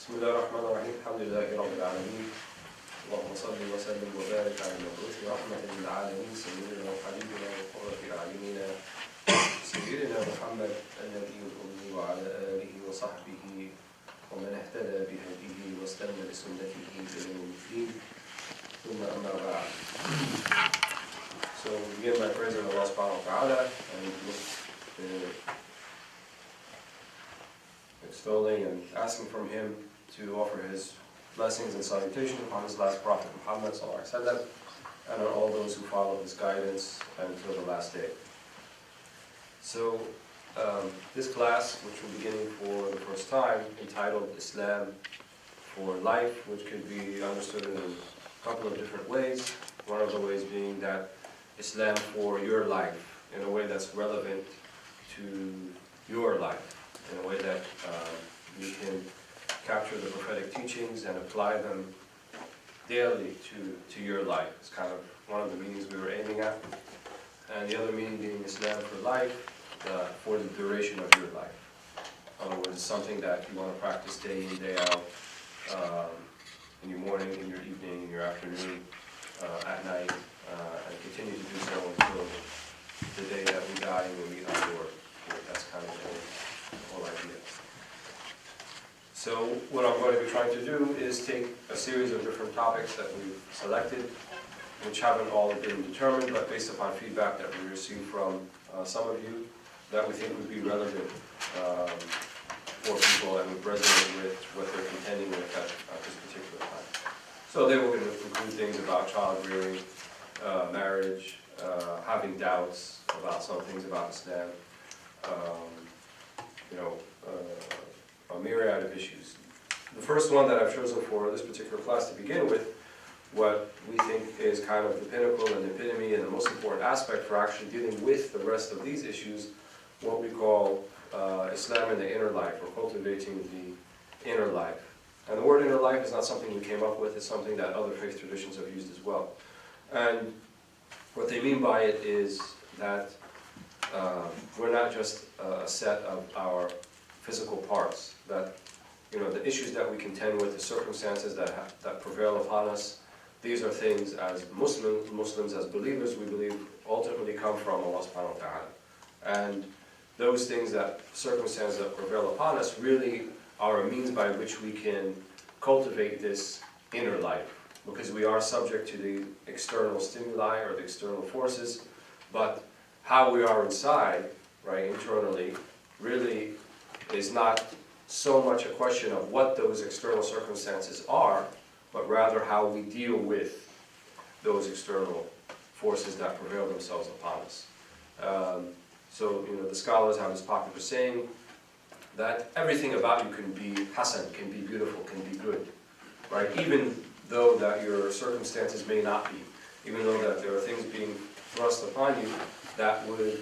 بسم الله الرحمن الرحيم الحمد لله رب العالمين اللهم صل وسلم وبارك على المبعوث رحمة للعالمين سيدنا وحبيبنا وقرة أعيننا سيدنا محمد النبي الأمي وعلى آله وصحبه ومن اهتدى بهديه واستنى بسنته إلى يوم الدين ثم أما بعد. So we begin by praising Allah subhanahu wa ta'ala and extolling and asking from Him to offer His blessings and salutations upon His last Prophet Muhammad ﷺ and on all those who follow His guidance until the last day. So this class, which we're beginning for the first time, entitled Islam for Life, which could be understood in a couple of different ways. One of the ways being that Islam for your life, in a way that's relevant to your life, in a way that you can capture the prophetic teachings and apply them daily to your life. It's kind of one of the meanings we were aiming at. And the other meaning being Islam for life, for the duration of your life. In other words, it's something that you want to practice day in, day out, in your morning, in your evening, in your afternoon, at night, and continue to do so until the day that we die and we meet our Lord. That's kind of the whole idea. So what I'm going to be trying to do is take a series of different topics that we've selected, which haven't all been determined, but based upon feedback that we received from some of you, that we think would be relevant for people and would resonate with what they're contending with at this particular time. So they were going to include things about child rearing, marriage, having doubts about some things about Islam, a myriad of issues. The first one that I've chosen for this particular class to begin with, what we think is kind of the pinnacle and the epitome and the most important aspect for actually dealing with the rest of these issues, what we call Islam in the inner life, or cultivating the inner life. And the word inner life is not something we came up with, it's something that other faith traditions have used as well. And what they mean by it is that we're not just a set of our physical parts, that the issues that we contend with, the circumstances that prevail upon us, these are things as Muslims as believers, we believe ultimately come from Allah subhanahu wa ta'ala. And those things, circumstances that prevail upon us, really are a means by which we can cultivate this inner life, because we are subject to the external stimuli or the external forces, but how we are inside, right, internally, really is not so much a question of what those external circumstances are, but rather how we deal with those external forces that prevail themselves upon us. So the scholars have this popular saying that everything about you can be hasan, can be beautiful, can be good, right? Even though that your circumstances may not be, even though that there are things being thrust upon you that would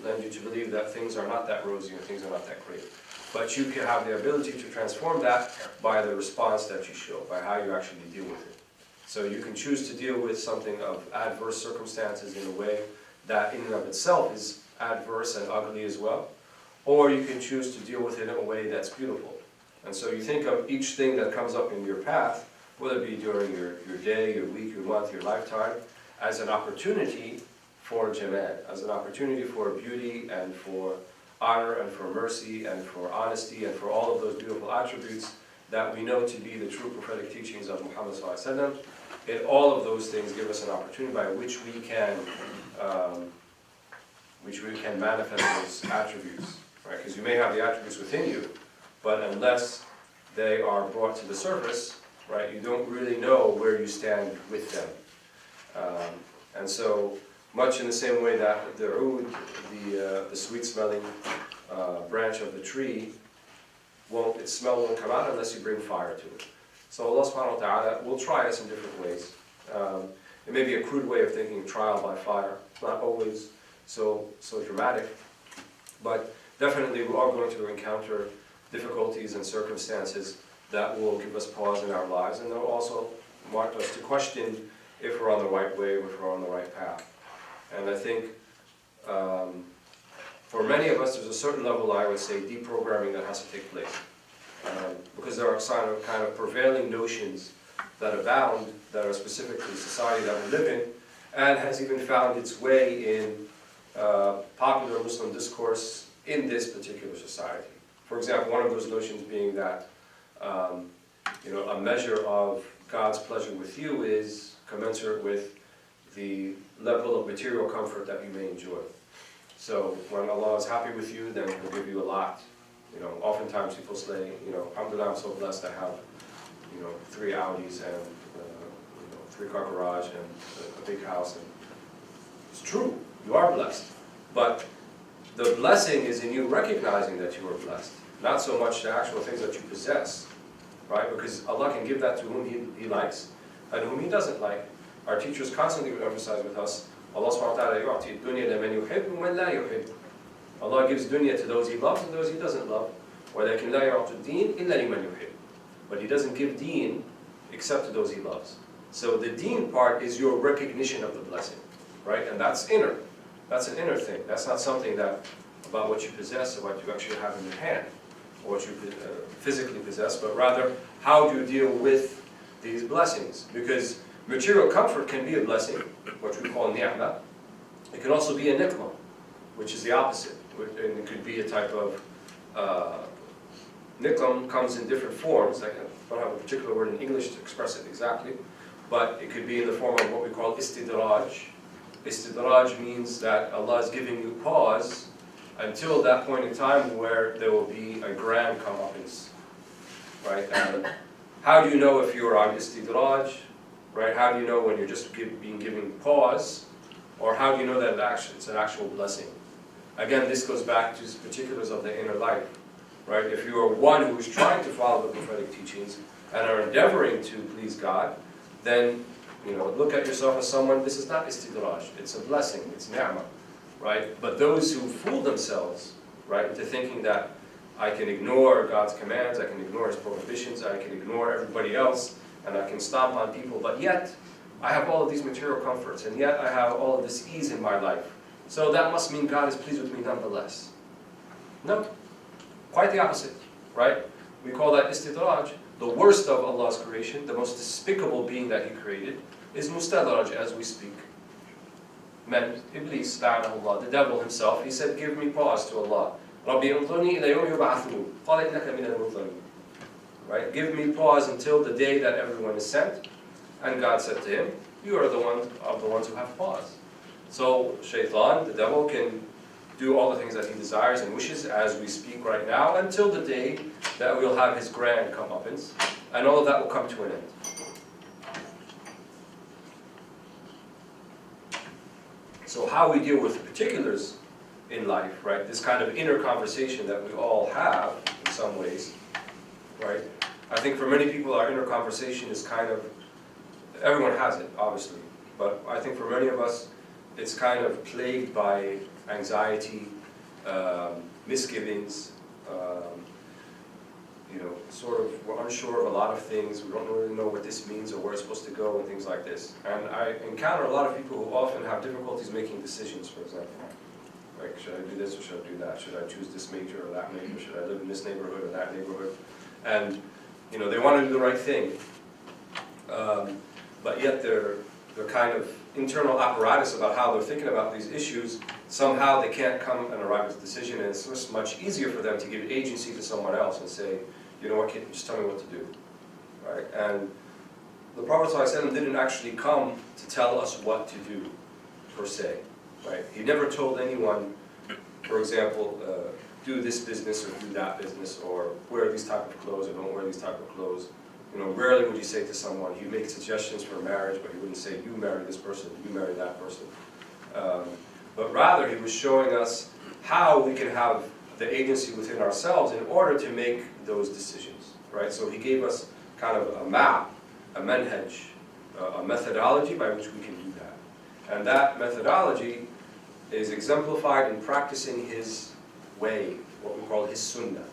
lend you to believe that things are not that rosy or things are not that great. But you can have the ability to transform that by the response that you show, by how you actually deal with it. So you can choose to deal with something of adverse circumstances in a way that in and of itself is adverse and ugly as well, or you can choose to deal with it in a way that's beautiful. And so you think of each thing that comes up in your path, whether it be during your day, your week, your month, your lifetime, as an opportunity for jamal, as an opportunity for beauty and for honor and for mercy and for honesty and for all of those beautiful attributes that we know to be the true prophetic teachings of Muhammad ﷺ. And all of those things give us an opportunity by which we can manifest those attributes, right? Because you may have the attributes within you, but unless they are brought to the surface, right, you don't really know where you stand with them. And so, much in the same way that the oud, the sweet-smelling branch of the tree, its smell won't come out unless you bring fire to it. So Allah subhanahu wa ta'ala will try us in different ways. It may be a crude way of thinking trial by fire. It's not always so dramatic, but definitely we are going to encounter difficulties and circumstances that will give us pause in our lives, and they'll also want us to question if we're on the right way, if we're on the right path. And I think for many of us, there's a certain level, I would say, deprogramming that has to take place. Because because there are kind of prevailing notions that abound, that are specific to the society that we live in, and has even found its way in popular Muslim discourse in this particular society. For example, one of those notions being that a measure of God's pleasure with you is commensurate with the level of material comfort that you may enjoy. So when Allah is happy with you, then He'll give you a lot. Oftentimes people say, alhamdulillah, I'm so blessed I have, 3 Audis and 3-car garage and a big house. And it's true, you are blessed. But the blessing is in you recognizing that you are blessed, not so much the actual things that you possess, right? Because Allah can give that to whom He likes and whom He doesn't like. Our teachers constantly would emphasize with us, Allah subhanahu wa ta'ala yu'ti dunya liman yuhib wa man la yuhib. Allah gives dunya to those He loves and those He doesn't love. وَلَكِنْ لَا يُعْطُ الدِّينَ إِلَّا لِمَنْ يُحِبُّ. But He doesn't give deen except to those He loves. So the deen part is your recognition of the blessing, right? And that's inner. That's an inner thing. That's not something about what you possess or what you actually have in your hand, or what you physically possess, but rather how do you deal with these blessings? Because material comfort can be a blessing, which we call ni'mah. It can also be a nikmah, which is the opposite. And it could be a type of nikmah comes in different forms. I don't have a particular word in English to express it exactly, but it could be in the form of what we call istidraj. Istidraj means that Allah is giving you pause until that point in time where there will be a grand comeuppance, right? And how do you know if you're on istidraj, right? How do you know when you're just being given pause, or how do you know that it's an actual blessing? Again, this goes back to the particulars of the inner life, right? If you are one who is trying to follow the prophetic teachings and are endeavoring to please God, then look at yourself as someone, this is not istidraj, it's a blessing, it's ni'mah, right? But those who fool themselves, right, into thinking that I can ignore God's commands, I can ignore His prohibitions, I can ignore everybody else, and I can stomp on people, but yet I have all of these material comforts, and yet I have all of this ease in my life. So that must mean God is pleased with me nonetheless. No, quite the opposite, right? We call that istidraj. The worst of Allah's creation, the most despicable being that He created, is mustadraj as we speak. Men, Iblis, la'anahullah, the devil himself, he said, give me pause to Allah. Rabbi unzurni ila yawmi yub'athun. Qala innaka min al-munzirin. Right? Give me pause until the day that everyone is sent. And God said to him, you are the ones who have pause. So shaitan, the devil, can do all the things that he desires and wishes as we speak right now until the day that we'll have his grand comeuppance, and all of that will come to an end. So how we deal with the particulars in life, right? This kind of inner conversation that we all have in some ways, right? I think for many people our inner conversation is kind of, everyone has it, obviously, but I think for many of us it's kind of plagued by anxiety, misgivings, sort of we're unsure of a lot of things, we don't really know what this means or where it's supposed to go and things like this. And I encounter a lot of people who often have difficulties making decisions, for example. Like, should I do this or should I do that? Should I choose this major or that major? Should I live in this neighborhood or that neighborhood? And, they want to do the right thing. But yet their kind of internal apparatus about how they're thinking about these issues, somehow they can't come and arrive at a decision, and it's just much easier for them to give agency to someone else and say, you know what, kid, just tell me what to do, right? And the Prophet ﷺ didn't actually come to tell us what to do, per se, right? He never told anyone, for example, do this business or do that business, or wear these type of clothes or don't wear these type of clothes. Rarely would you say to someone, he'd make suggestions for marriage, but he wouldn't say, you marry this person, you marry that person. But rather, he was showing us how we can have the agency within ourselves in order to make those decisions, right? So he gave us kind of a map, a manhaj, a methodology by which we can do that. And that methodology is exemplified in practicing his way, what we call his sunnah.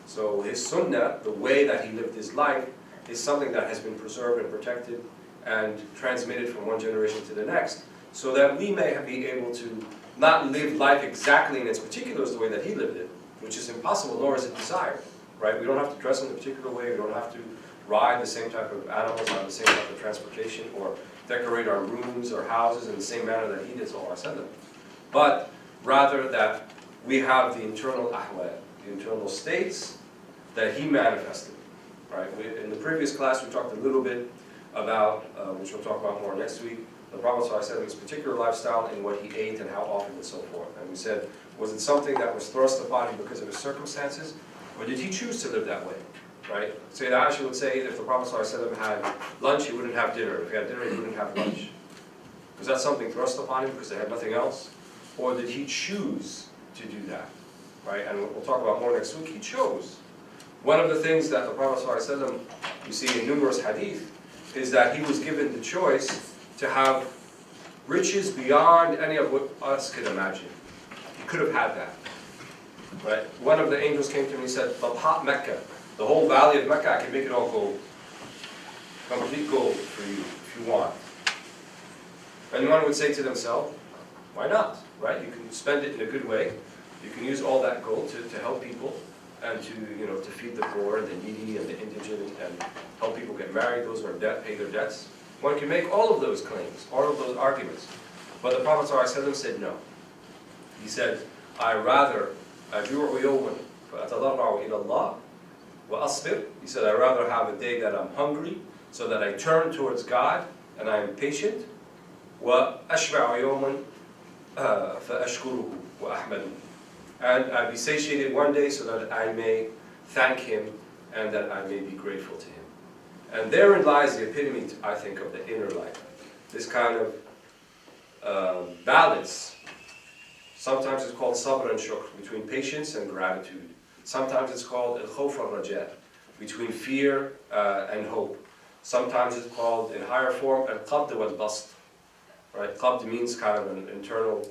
So his sunnah, the way that he lived his life, is something that has been preserved and protected and transmitted from one generation to the next, so that we may be able to not live life exactly in its particulars the way that he lived it, which is impossible, nor is it desired. right? We don't have to dress in a particular way, we don't have to ride the same type of animals, have the same type of transportation, or decorate our rooms or houses in the same manner that he did, sallallahu alaihi wasallam. But rather that we have the internal ahwal, the internal states that he manifested. Right? In the previous class we talked a little bit about, which we'll talk about more next week, the Prophet ﷺ's particular lifestyle and what he ate and how often and so forth. And we said, was it something that was thrust upon him because of his circumstances, or did he choose to live that way? Right? Sayyidah Aisha would say if the Prophet ﷺ had lunch, he wouldn't have dinner. If he had dinner, he wouldn't have lunch. Was that something thrust upon him because they had nothing else? Or did he choose to do that? Right? And we'll talk about more next week. He chose. One of the things that the Prophet ﷺ, you see in numerous hadith, is that he was given the choice to have riches beyond any of what us could imagine. He could have had that. Right? One of the angels came to him and he said, Tabhat Mecca, the whole valley of Mecca, I can make it all gold. Complete gold for you, if you want. And one would say to themselves, why not? Right? You can spend it in a good way. You can use all that gold to help people and to feed the poor and the needy and the indigent and help people get married, those who are in debt, pay their debts. One can make all of those claims, all of those arguments. But the Prophet ﷺ said no. He said, I rather أجوع يوما فأتضرع إلى الله وأصبر. He said, I rather have a day that I'm hungry so that I turn towards God and I am patient. وأشبع يوما فأشكره وأحمده. And I be satiated one day so that I may thank him and that I may be grateful to him. And therein lies the epitome, I think, of the inner life. This kind of balance. Sometimes it's called sabr and shukr, between patience and gratitude. Sometimes it's called al-khawf al-raja, between fear and hope. Sometimes it's called, in higher form, al-qabd wal-bast. Right? Qabd means kind of an internal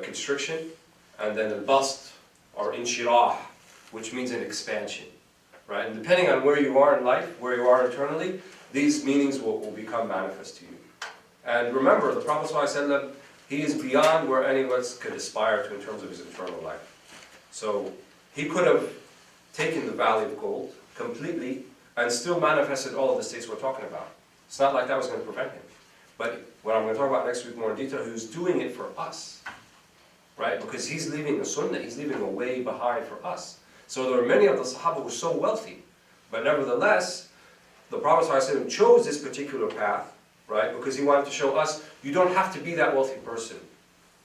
constriction. And then the bast, or inshirah, which means an expansion. Right? And depending on where you are in life, where you are internally, these meanings will become manifest to you. And remember, the Prophet ﷺ, he is beyond where any of us could aspire to in terms of his eternal life. So he could have taken the valley of gold completely and still manifested all of the states we're talking about. It's not like that was going to prevent him. But what I'm going to talk about next week more in detail, who's doing it for us. Right? Because he's leaving a sunnah, he's leaving a way behind for us. So there are many of the Sahaba who were so wealthy, but nevertheless, the Prophet ﷺ chose this particular path, right? Because he wanted to show us, you don't have to be that wealthy person.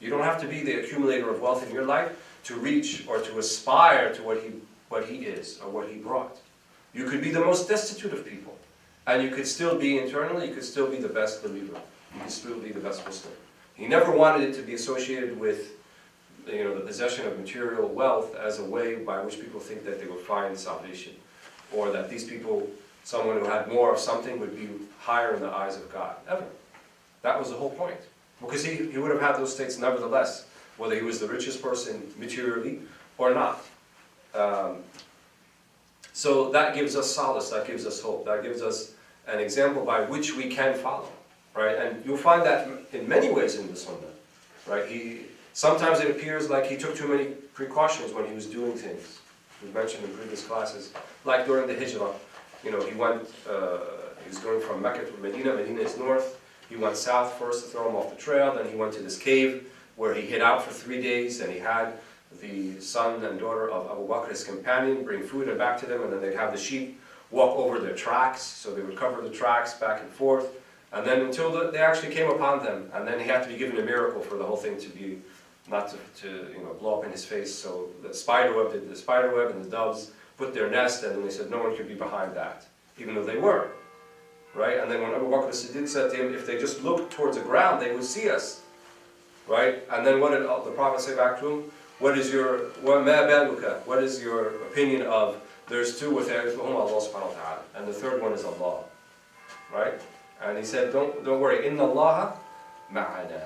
You don't have to be the accumulator of wealth in your life to reach or to aspire to what he is or what he brought. You could be the most destitute of people, and you could still be internally, you could still be the best believer. You could still be the best Muslim. He never wanted it to be associated with the possession of material wealth as a way by which people think that they would find salvation, or that these people, someone who had more of something, would be higher in the eyes of God. Ever. That was the whole point. Because he would have had those states nevertheless, whether he was the richest person materially or not. So that gives us solace, that gives us hope, that gives us an example by which we can follow. Right? And you'll find that in many ways in the Sunnah. Right? Sometimes it appears like he took too many precautions when he was doing things. We mentioned in previous classes, like during the Hijrah. He was going from Mecca to Medina. Medina is north. He went south first to throw him off the trail. Then he went to this cave where he hid out for 3 days, and he had the son and daughter of Abu Bakr, his companion, bring food and back to them, and then they'd have the sheep walk over their tracks, so they would cover the tracks back and forth, and then until they actually came upon them, and then he had to be given a miracle for the whole thing to be not to blow up in his face. So the spider web did the spider web, and the doves put their nest, and then they said no one could be behind that, even though they were. Right? And then when Abu Bakr as-Siddiq said to him, if they just looked towards the ground, they would see us. Right? And then what did the Prophet say back to him? What is your opinion of there's two with Allah subhanahu wa ta'ala, and the third one is Allah. Right? And he said, don't worry, inna Allah ma'ana.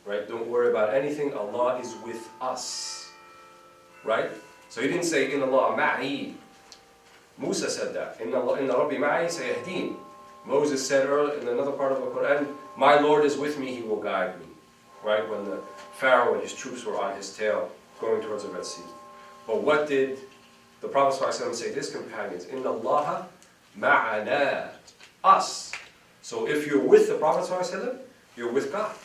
Right? Don't worry about anything, Allah is with us. Right? So he didn't say, inna Allah ma'i. Musa said that. Inna Rabbi ma'i sayahdeen. Moses said earlier in another part of the Quran, my Lord is with me, he will guide me. Right? When the Pharaoh and his troops were on his tail, going towards the Red Sea. But what did the Prophet ﷺ said to his companions, Inna Allaha ma'ana, us. So if you're with the Prophet ﷺ, you're with God.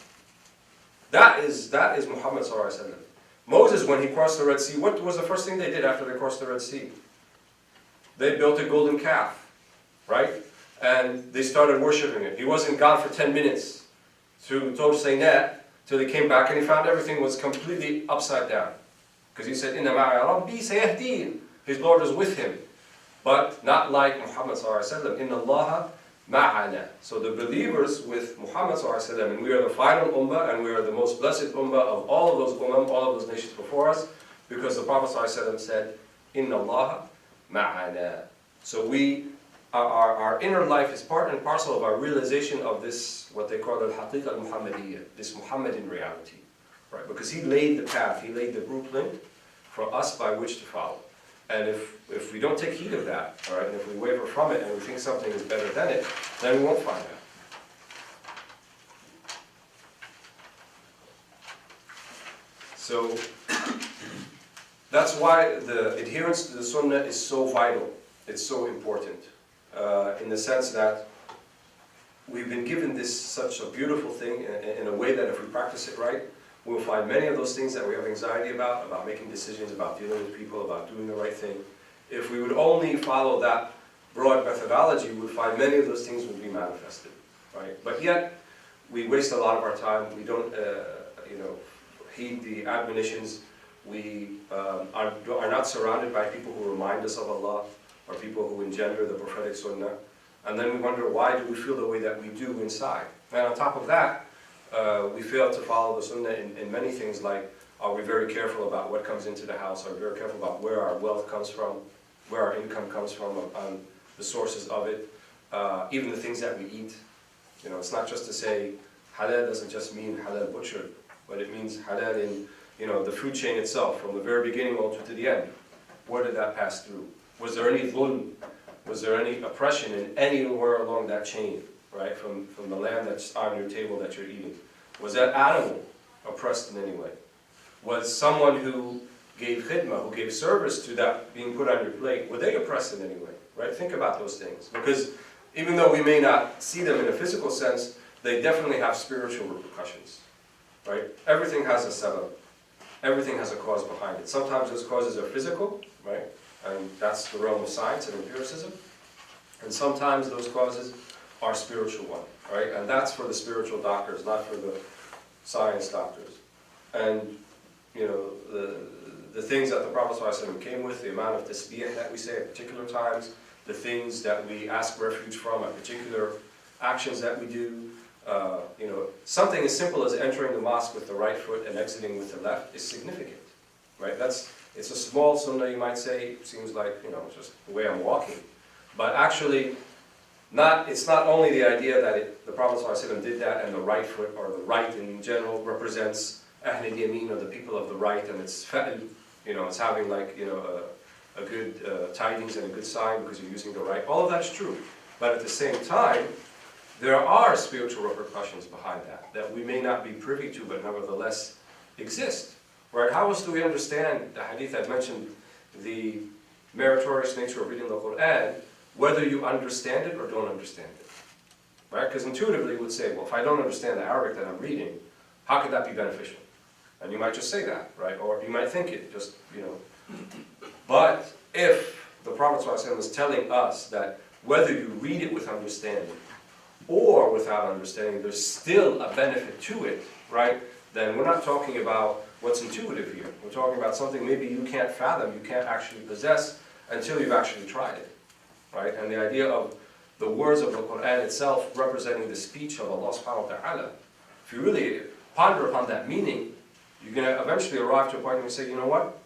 That is Muhammad ﷺ. Moses, when he crossed the Red Sea, what was the first thing they did after they crossed the Red Sea? They built a golden calf, right? And they started worshiping it. He wasn't gone for 10 minutes through Tur Sinai till he came back and he found everything was completely upside down. Because he said, Inna ma'a Rabbi sayahdeen. His Lord is with him. But not like Muhammad ﷺ. Inna Allaha ma'ana. So the believers with Muhammad ﷺ, and we are the final ummah, and we are the most blessed ummah of all of those ummah, all of those nations before us, because the Prophet ﷺ said, Inna Allaha ma'ana. So our inner life is part and parcel of our realization of this, what they call al-haqiqa al-Muhammadiyya, this Muhammadan reality. Right? Because he laid the path, he laid the blueprint for us by which to follow. And if we don't take heed of that, all right, and if we waver from it and we think something is better than it, then we won't find out. So that's why the adherence to the Sunnah is so vital. It's so important in the sense that we've been given this such a beautiful thing in a way that if we practice it right, we'll find many of those things that we have anxiety about making decisions, about dealing with people, about doing the right thing. If we would only follow that broad methodology, we would find many of those things would be manifested, right? But yet, we waste a lot of our time. We don't, heed the admonitions. We are not surrounded by people who remind us of Allah, or people who engender the prophetic sunnah. And then we wonder, why do we feel the way that we do inside? And on top of that, we fail to follow the sunnah in many things, like are we very careful about what comes into the house, are we very careful about where our wealth comes from, where our income comes from, on the sources of it, even the things that we eat. You know, it's not just to say halal doesn't just mean halal butchered, but it means halal in, the food chain itself, from the very beginning all to the end. Where did that pass through? Was there any dhulm? Was there any oppression in anywhere along that chain? Right, from the lamb that's on your table that you're eating. Was that animal oppressed in any way? Was someone who gave khidmah, who gave service to that being put on your plate, were they oppressed in any way? Right, think about those things. Because even though we may not see them in a physical sense, they definitely have spiritual repercussions. Right, everything has a sabab. Everything has a cause behind it. Sometimes those causes are physical, right, and that's the realm of science and empiricism. And sometimes those causes are spiritual one, right? And that's for the spiritual doctors, not for the science doctors. And, the things that the Prophet ﷺ came with, the amount of tasbih that we say at particular times, the things that we ask refuge from at particular actions that we do, something as simple as entering the mosque with the right foot and exiting with the left is significant, right? It's a small sunnah, you might say. It seems like, it's just the way I'm walking. But actually, it's not only the idea that the Prophet ﷺ did that, and the right foot, or the right in general, represents Ahl al-Yamin, or the people of the right, and it's fa'l, it's having a good tidings and a good sign because you're using the right. All of that's true. But at the same time, there are spiritual repercussions behind that we may not be privy to, but nevertheless exist. Right? How else do we understand the hadith I mentioned, the meritorious nature of reading the Quran, whether you understand it or don't understand it? Right? Because intuitively you would say, well, if I don't understand the Arabic that I'm reading, how could that be beneficial? And you might just say that, right? Or you might think it, just, But if the Prophet ﷺ is telling us that whether you read it with understanding or without understanding, there's still a benefit to it, right? Then we're not talking about what's intuitive here. We're talking about something maybe you can't fathom, you can't actually possess until you've actually tried it, right? And the idea of the words of the Quran itself representing the speech of Allah subhanahu wa ta'ala, if you really ponder upon that meaning, you're going to eventually arrive to a point where you say, you know what?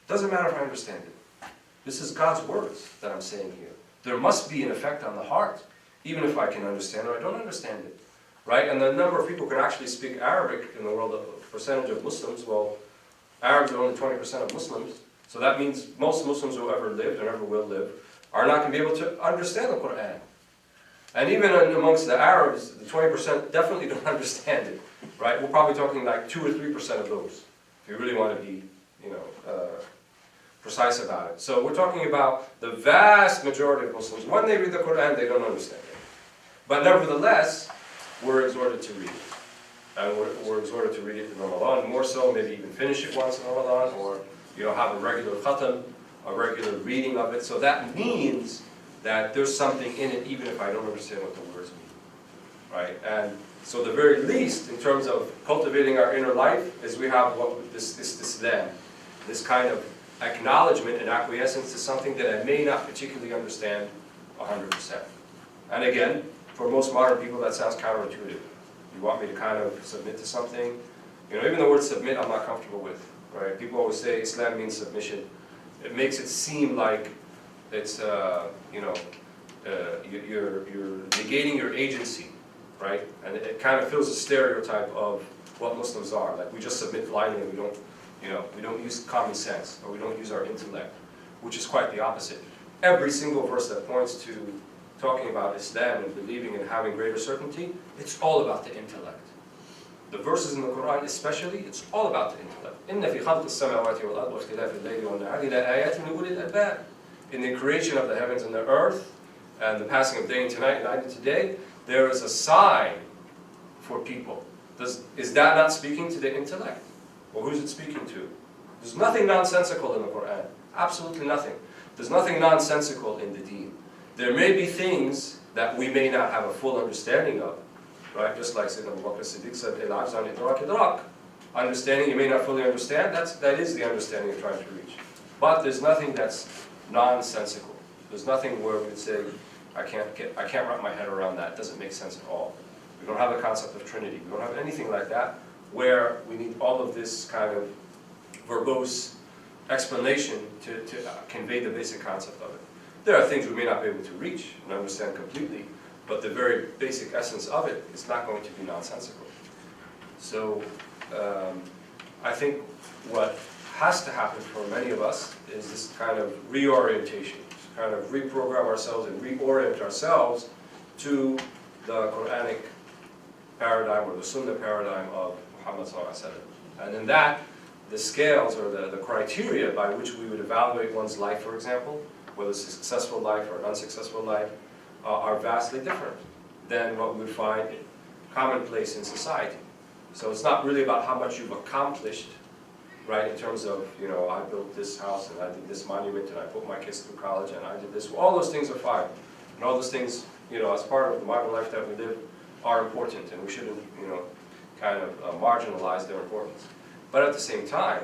It doesn't matter if I understand it. This is God's words that I'm saying here. There must be an effect on the heart, even if I can understand or I don't understand it, right? And the number of people who can actually speak Arabic in the world, of percentage of Muslims, well, Arabs are only 20% of Muslims, so that means most Muslims who ever lived and ever will live are not going to be able to understand the Quran. And even amongst the Arabs, the 20% definitely don't understand it, right? We're probably talking like 2 or 3% of those, if you really want to be, precise about it. So we're talking about the vast majority of Muslims, when they read the Quran, they don't understand it. But nevertheless, we're exhorted to read it. And we're exhorted to read it in Ramadan, more so, maybe even finish it once in Ramadan, or have a regular khatam, a regular reading of it. So that means that there's something in it, even if I don't understand what the words mean. Right? And so the very least, in terms of cultivating our inner life, is we have this then, this kind of acknowledgement and acquiescence to something that I may not particularly understand 100%. And again, for most modern people, that sounds counterintuitive. You want me to kind of submit to something? Even the word submit, I'm not comfortable with. Right? People always say Islam means submission. It makes it seem like it's, you're negating your agency, right? And it kind of fills a stereotype of what Muslims are. Like we just submit blindly, and we don't use common sense, or we don't use our intellect, which is quite the opposite. Every single verse that points to talking about Islam and believing and having greater certainty, it's all about the intellect. The verses in the Quran especially, it's all about the intellect. إِنَّ فِي خَلْقِ السَّمَاوَاتِ وَالْأَرْضِ وَاخْتِلَافِ اللَّيْلِ وَالنَّهَارِ لَآيَاتٍ لِأُولِي الْأَلْبَابِ. In the creation of the heavens and the earth, and the passing of day and tonight and night and today, there is a sign for people. Is that not speaking to the intellect? Well, who's it speaking to? There's nothing nonsensical in the Quran. Absolutely nothing. There's nothing nonsensical in the deen. There may be things that we may not have a full understanding of, right? Just like Sayyidina Abu Bakr Siddiq said, "El-ajz an idrak idrak." Understanding you may not fully understand, that is the understanding you're trying to reach. But there's nothing that's nonsensical. There's nothing where we'd say, I can't wrap my head around that. It doesn't make sense at all. We don't have a concept of Trinity. We don't have anything like that where we need all of this kind of verbose explanation to convey the basic concept of it. There are things we may not be able to reach and understand completely, but the very basic essence of it is not going to be nonsensical. So I think what has to happen for many of us is this kind of reorientation, kind of reprogram ourselves and reorient ourselves to the Quranic paradigm or the Sunnah paradigm of Muhammad sallallahu alaihi wasallam. And in that, the scales or the criteria by which we would evaluate one's life, for example, whether it's a successful life or an unsuccessful life, are vastly different than what we would find commonplace in society. So it's not really about how much you've accomplished, right, in terms of, I built this house and I did this monument and I put my kids through college and I did this. All those things are fine. And all those things, as part of the modern life that we live, are important, and we shouldn't, kind of marginalize their importance. But at the same time,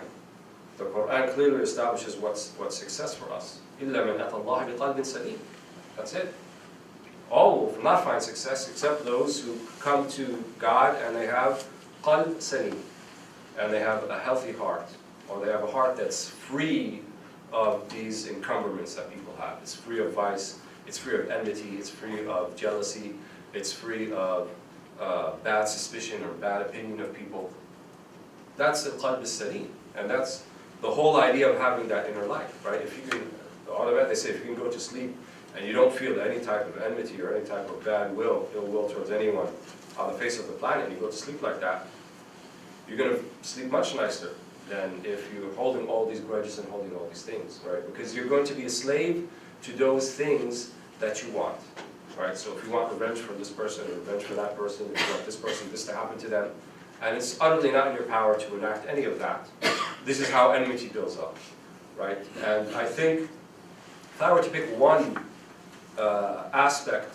the Quran clearly establishes what's success for us. إِلَّا مَنْ أَتَى اللَّهَ بِقَلْبٍ سَلِيمٍ. That's it. All will not find success except those who come to God and they have qalb salim, and they have a healthy heart, or they have a heart that's free of these encumberments that people have. It's free of vice, it's free of enmity, it's free of jealousy, it's free of bad suspicion or bad opinion of people. That's the qalb salim, and that's the whole idea of having that inner life, right? If you can, they say if you can go to sleep and you don't feel any type of enmity or any type of bad will, ill will towards anyone on the face of the planet, and you go to sleep like that, you're going to sleep much nicer than if you're holding all these grudges and holding all these things, right? Because you're going to be a slave to those things that you want, right? So if you want revenge for this person or revenge for that person, if you want this to happen to them, and it's utterly not in your power to enact any of that, this is how enmity builds up, right? And I think if I were to pick one aspect,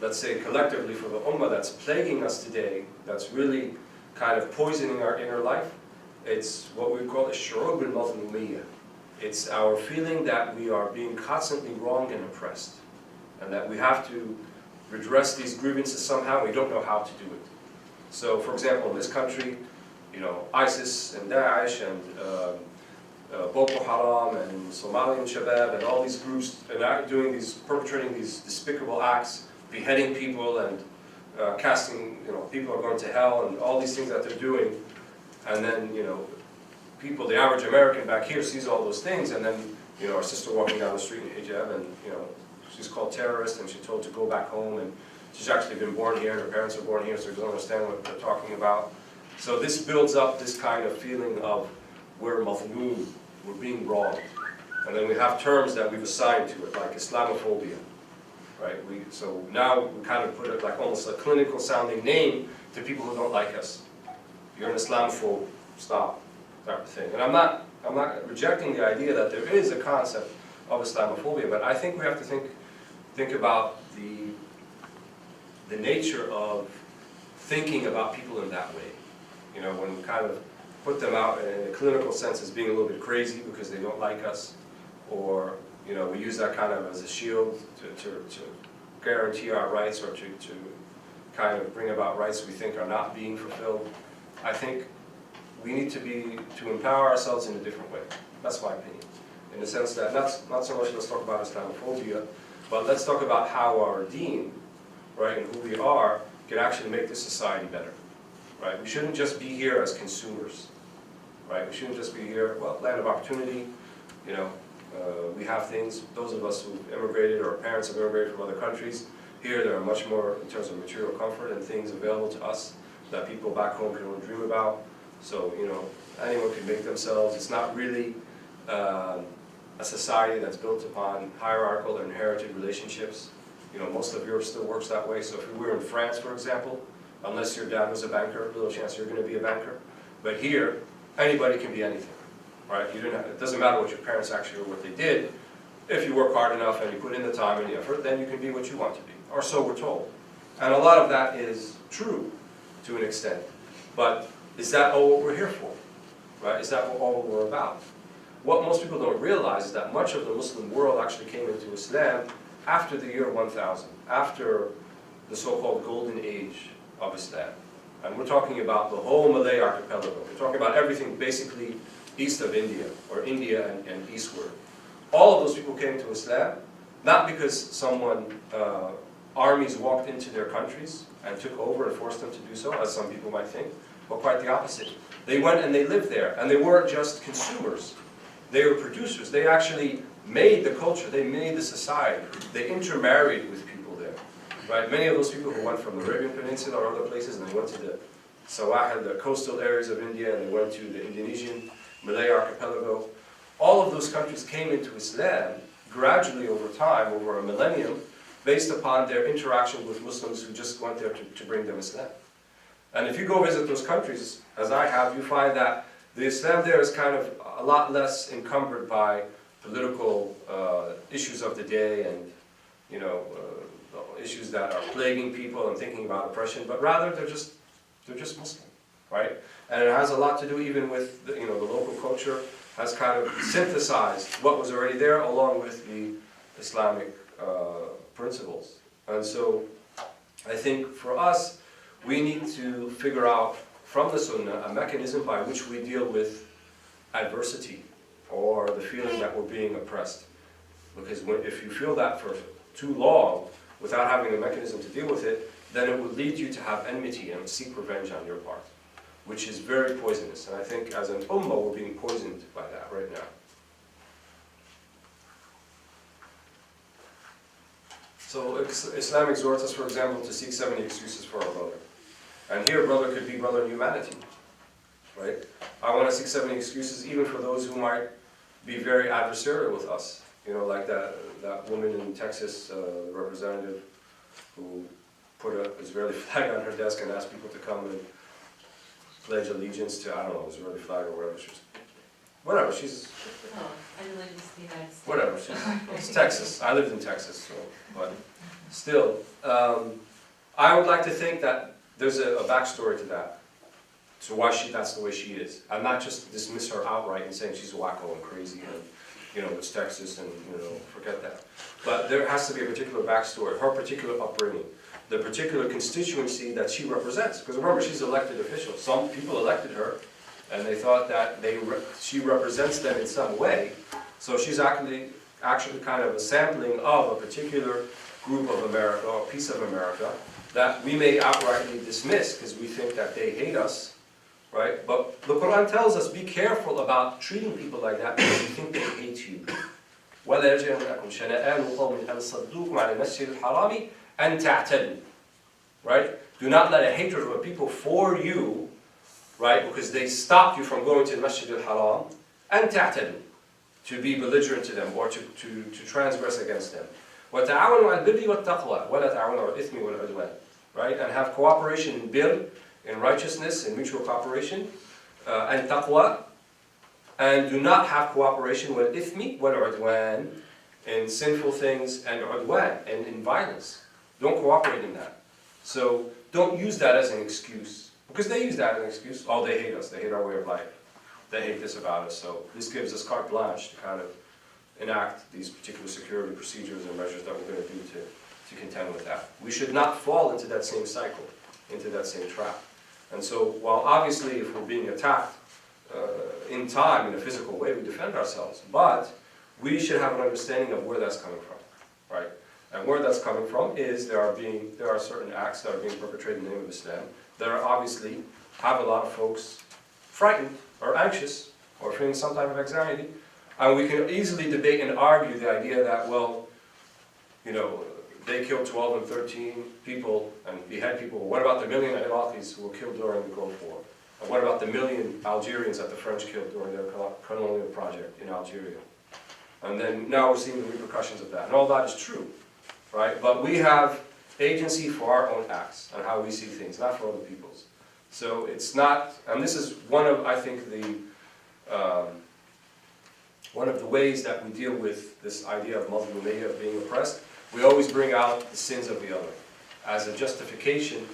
let's say collectively for the ummah, that's plaguing us today, that's really kind of poisoning our inner life, it's what we call ash-shu'ur bil-mazlumiyya. It's our feeling that we are being constantly wronged and oppressed, and that we have to redress these grievances somehow, we don't know how to do it. So, for example, in this country, ISIS and Daesh and Boko Haram and Somalian Shabab and all these groups perpetrating these despicable acts, beheading people and casting, people are going to hell and all these things that they're doing. And then, people, the average American back here sees all those things, and then, our sister walking down the street in hijab, and, she's called terrorist and she's told to go back home, and she's actually been born here and her parents are born here, so she doesn't understand what they're talking about. So this builds up this kind of feeling of we're mazloom, we're being wronged. And then we have terms that we've assigned to it, like Islamophobia, right? So now we kind of put it like almost a clinical sounding name to people who don't like us. You're an Islamophobe, stop, type of thing. And I'm not rejecting the idea that there is a concept of Islamophobia, but I think we have to think about the nature of thinking about people in that way. You know, when we kind of put them out in a clinical sense as being a little bit crazy because they don't like us, or, you know, we use that kind of as a shield to guarantee our rights, or to kind of bring about rights we think are not being fulfilled. I think we need to empower ourselves in a different way. That's my opinion. In the sense that not so much let's talk about Islamophobia, but let's talk about how our deen, right, and who we are, can actually make this society better. Right? We shouldn't just be here as consumers. Right? We shouldn't just be here, well, land of opportunity, you know, we have things, those of us who immigrated or our parents have immigrated from other countries, here there are much more in terms of material comfort and things available to us that people back home can only dream about. So, you know, anyone can make themselves. It's not really a society that's built upon hierarchical or inherited relationships. You know, most of Europe still works that way. So if we were in France, for example, unless your dad was a banker, little chance you're going to be a banker. But here, anybody can be anything. Right? It doesn't matter what your parents actually or what they did. If you work hard enough and you put in the time and the effort, then you can be what you want to be. Or so we're told. And a lot of that is true to an extent. But is that all what we're here for? Right? Is that all we're about? What most people don't realize is that much of the Muslim world actually came into Islam after the year 1000, after the so-called golden age of Islam. And we're talking about the whole Malay archipelago. We're talking about everything basically east of India, or India and eastward. All of those people came to Islam, not because armies walked into their countries and took over and forced them to do so, as some people might think, but quite the opposite. They went and they lived there, and they weren't just consumers. They were producers. They actually made the culture. They made the society. They intermarried with people there. Right? Many of those people who went from the Arabian Peninsula or other places, and they went to the Sawahil, the coastal areas of India, and they went to the Indonesian Malay archipelago. All of those countries came into Islam gradually over time, over a millennium, based upon their interaction with Muslims who just went there to bring them Islam. And if you go visit those countries, as I have, you find that the Islam there is kind of a lot less encumbered by political issues of the day and, you know, issues that are plaguing people and thinking about oppression, but rather they're just Muslim, right? And it has a lot to do even with the local culture has kind of synthesized what was already there along with the Islamic principles. And so I think for us, we need to figure out from the Sunnah a mechanism by which we deal with adversity or the feeling that we're being oppressed. Because if you feel that for too long without having a mechanism to deal with it, then it would lead you to have enmity and seek revenge on your part, which is very poisonous. And I think as an ummah, we're being poisoned by that right now. So Islam exhorts us, for example, to seek 70 excuses for our brother. And here, brother could be brother in humanity, right? I want to seek 70 excuses even for those who might be very adversarial with us. You know, like that woman in Texas, representative, who put an Israeli flag on her desk and asked people to come and pledge allegiance to, I don't know, Israeli flag or whatever. She's allegiance to the United States. Whatever, it's Texas. I lived in Texas, so, but still. I would like to think that there's a backstory to that, to why that's the way she is. I'm not just dismiss her outright and saying she's wacko and crazy and, it's Texas and, forget that. But there has to be a particular backstory, her particular upbringing, the particular constituency that she represents. Because remember, she's an elected official. Some people elected her, and they thought that she represents them in some way. So she's actually kind of a sampling of a particular group of America, or piece of America, that we may outrightly dismiss because we think that they hate us, right? But the Quran tells us, be careful about treating people like that because you think they hate you. وَلَا يَجْرِمَنَّكُمْ شَنَآنُ قَوْمٍ أَنْ صَدُّوكُمْ عَنِ الْمَسْجِدِ الْحَرَامِ أَنْ تَعْتَدُوا. Right? Do not let a hatred of a people for you, right? Because they stopped you from going to the Masjid al-Haram, أَنْ تَعْتَدُوا. to be belligerent to them or to transgress against them. وَتَعَاوَنُوا عَلَى الْبِرِّ وَالتَّقْوَى وَلَا تَعَاوَنُوا عَلَى الْإِثْمِ وَالْعُدْوَانِ. Right? And have cooperation in bir, in righteousness, in mutual cooperation, and taqwa, and do not have cooperation with ithmi wal udwan, in sinful things, and udwan, and in violence. Don't cooperate in that. So don't use that as an excuse, because they use that as an excuse. Oh, they hate us, they hate our way of life, they hate this about us, so this gives us carte blanche to kind of enact these particular security procedures and measures that we're going to do to contend with that. We should not fall into that same cycle, into that same trap. And so, while obviously if we're being attacked in time, in a physical way, we defend ourselves, but we should have an understanding of where that's coming from, right? And where that's coming from is there are certain acts that are being perpetrated in the name of Islam that are obviously have a lot of folks frightened or anxious or feeling some type of anxiety. And we can easily debate and argue the idea that, well, you know, they killed 12 and 13 people and behead people. What about the million Iraqis who were killed during the Gulf War? And what about the million Algerians that the French killed during their colonial project in Algeria? And then now we're seeing the repercussions of that. And all that is true, right? But we have agency for our own acts and how we see things, not for other people's. So it's not, and this is one of, I think, one of the ways that we deal with this idea of Muslimiyya, of being oppressed. We always bring out the sins of the other as a justification